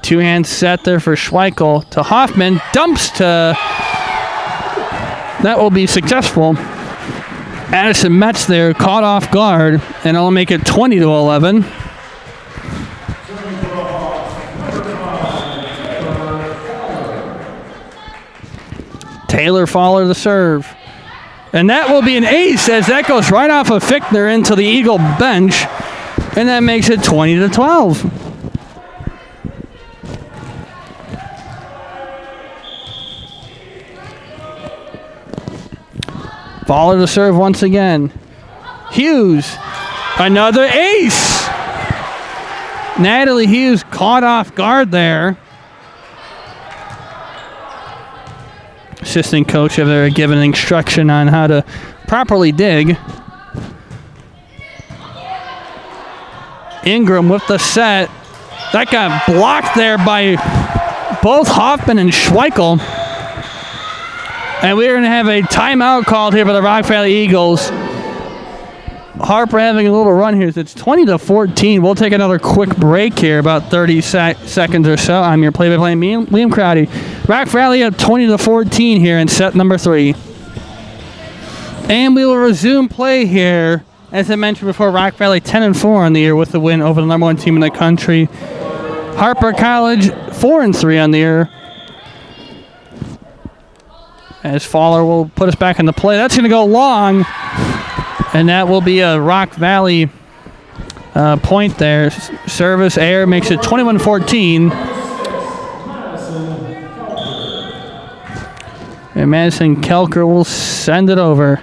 Two-hand set there for Schweikel to Hoffman. Dumps to... That will be successful. Addison Metz there caught off guard, and it'll make it 20-11. Taylor Fowler the serve. And that will be an ace as that goes right off of Fickner into the Eagle bench. And that makes it 20-12. Fowler to serve once again. Hughes. Another ace. Natalie Hughes caught off guard there. Assistant coach over there giving instruction on how to properly dig. Ingram with the set. That got blocked there by both Hoffman and Schweikel. And we're going to have a timeout called here for the Rock Valley Eagles. Harper having a little run here. It's 20-14. We'll take another quick break here, about 30 seconds or so. I'm your play-by-play, Liam Crotty. Rock Valley up 20-14 here in set number 3. And we will resume play here. As I mentioned before, Rock Valley 10-4 on the year with the win over the number 1 team in the country. Harper College 4-3 on the year. As Fowler will put us back into play. That's going to go long. And that will be a Rock Valley point there. Service error makes it 21-14. And Madison Kelker will send it over.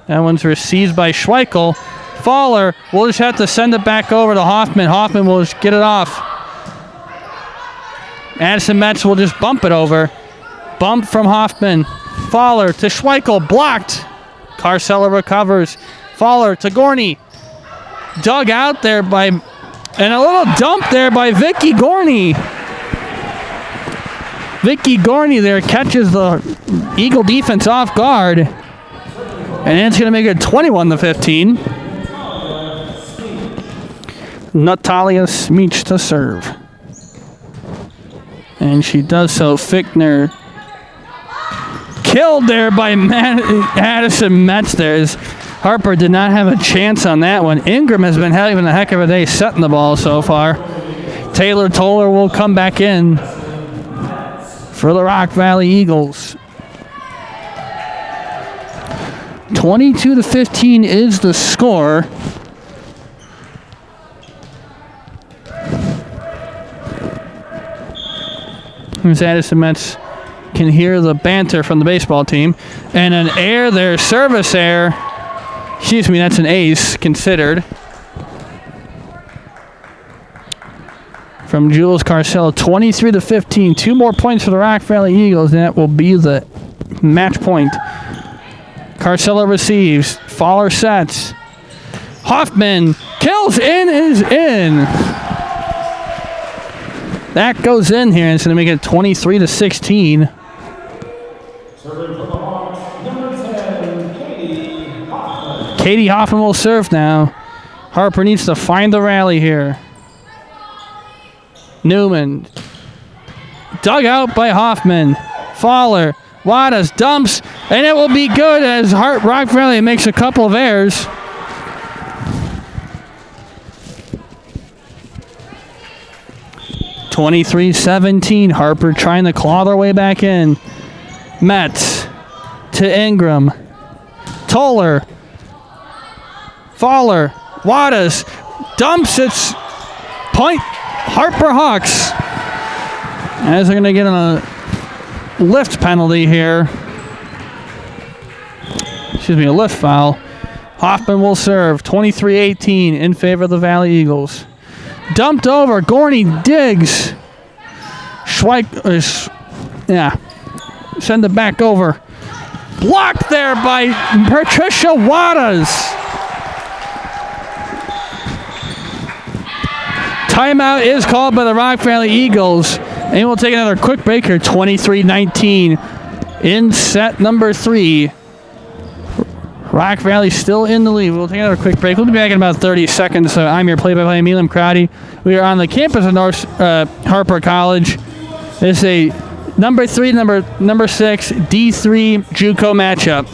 That one's received by Schweikel. Fowler will just have to send it back over to Hoffman. Hoffman will just get it off. Addison Metz will just bump it over. Bump from Hoffman. Fowler to Schweikel, blocked. Carcella recovers. Fowler to Gorney. Dug out there by, and a little dump there by Vicky Gorney. Vicky Gorney there catches the Eagle defense off guard. And it's going to make it 21-15. Natalia Smeech to serve. And she does so. Fichtner killed there by Addison Metz there. Harper did not have a chance on that one. Ingram has been having a heck of a day setting the ball so far. Taylor Toller will come back in for the Rock Valley Eagles. 22-15 is the score. As Addison Metz can hear the banter from the baseball team. And an error there, service error. Excuse me, that's an ace considered. From Jules Carcella, 23-15. 2 more points for the Rock Valley Eagles, and that will be the match point. Carcella receives. Fowler sets. Hoffman kills in, is in. That goes in here, and it's going to make it 23-16. Katie Hoffman will serve now. Harper needs to find the rally here. Newman. Dug out by Hoffman. Fowler. Wadas dumps, and it will be good as Rock Valley makes a couple of errors. (23-17). Harper trying to claw their way back in. Metz to Ingram. Toller. Fowler. Wadas dumps. It's point Harper Hawks. As they're going to get a lift penalty here. Excuse me, a lift foul. Hoffman will serve. 23-18 in favor of the Valley Eagles. Dumped over. Gorney digs. Send it back over. Blocked there by Patricia Wadas. Timeout is called by the Rock Valley Eagles. And we'll take another quick break here. 23-19 in set number 3. Rock Valley still in the lead. We'll take another quick break. We'll be back in about 30 seconds. So I'm your play-by-play, Liam Crotty. We are on the campus of North Harper College. It's a number 3, number 6 D3 JUCO matchup.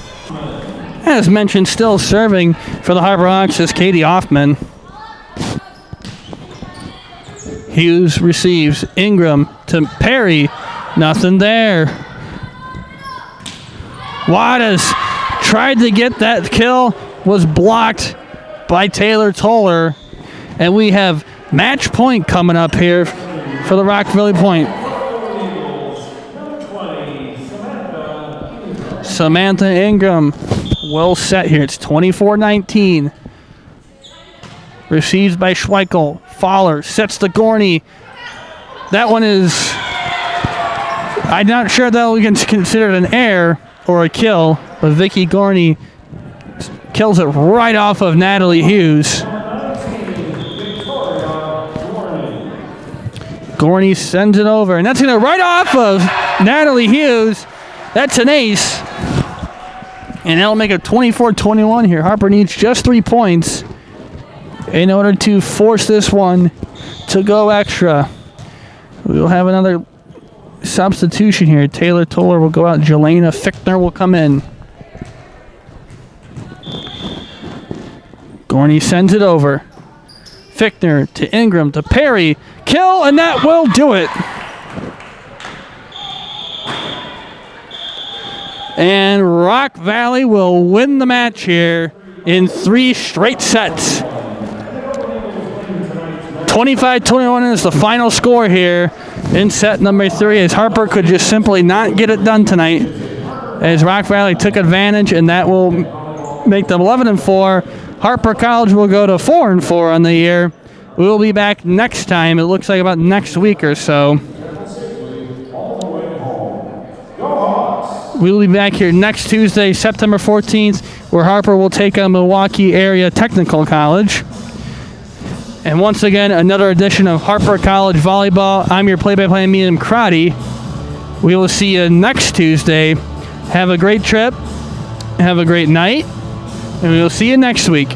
As mentioned, still serving for the Harper Hawks is Katie Hoffman. Hughes receives. Ingram to Perry. Nothing there. Wadas tried to get that kill. Was blocked by Taylor Toller. And we have match point coming up here for the Rock Valley Point. Samantha Ingram well set here. It's 24-19. Receives by Schweikel. Fowler sets to Gorney. That one is... I'm not sure that we can consider it an error or a kill, but Vicky Gorney kills it right off of Natalie Hughes. Gorney sends it over, and that's going to right off of Natalie Hughes. That's an ace. And that'll make it 24-21 here. Harper needs just 3 points in order to force this one to go extra. We'll have another substitution here. Taylor Toller will go out. Jelena Fichtner will come in. Gorney sends it over. Fichtner to Ingram to Perry. Kill, and that will do it. And Rock Valley will win the match here in 3 straight sets. 25-21 is the final score here in set number 3, as Harper could just simply not get it done tonight, as Rock Valley took advantage, and that will make them 11-4. Harper College will go to 4-4 on the year. We will be back next time. It looks like about next week or so. We will be back here next Tuesday, September 14th, where Harper will take on Milwaukee Area Technical College. And once again, another edition of Harper College Volleyball. I'm your play-by-play medium, Crotty. We will see you next Tuesday. Have a great trip. Have a great night. And we will see you next week.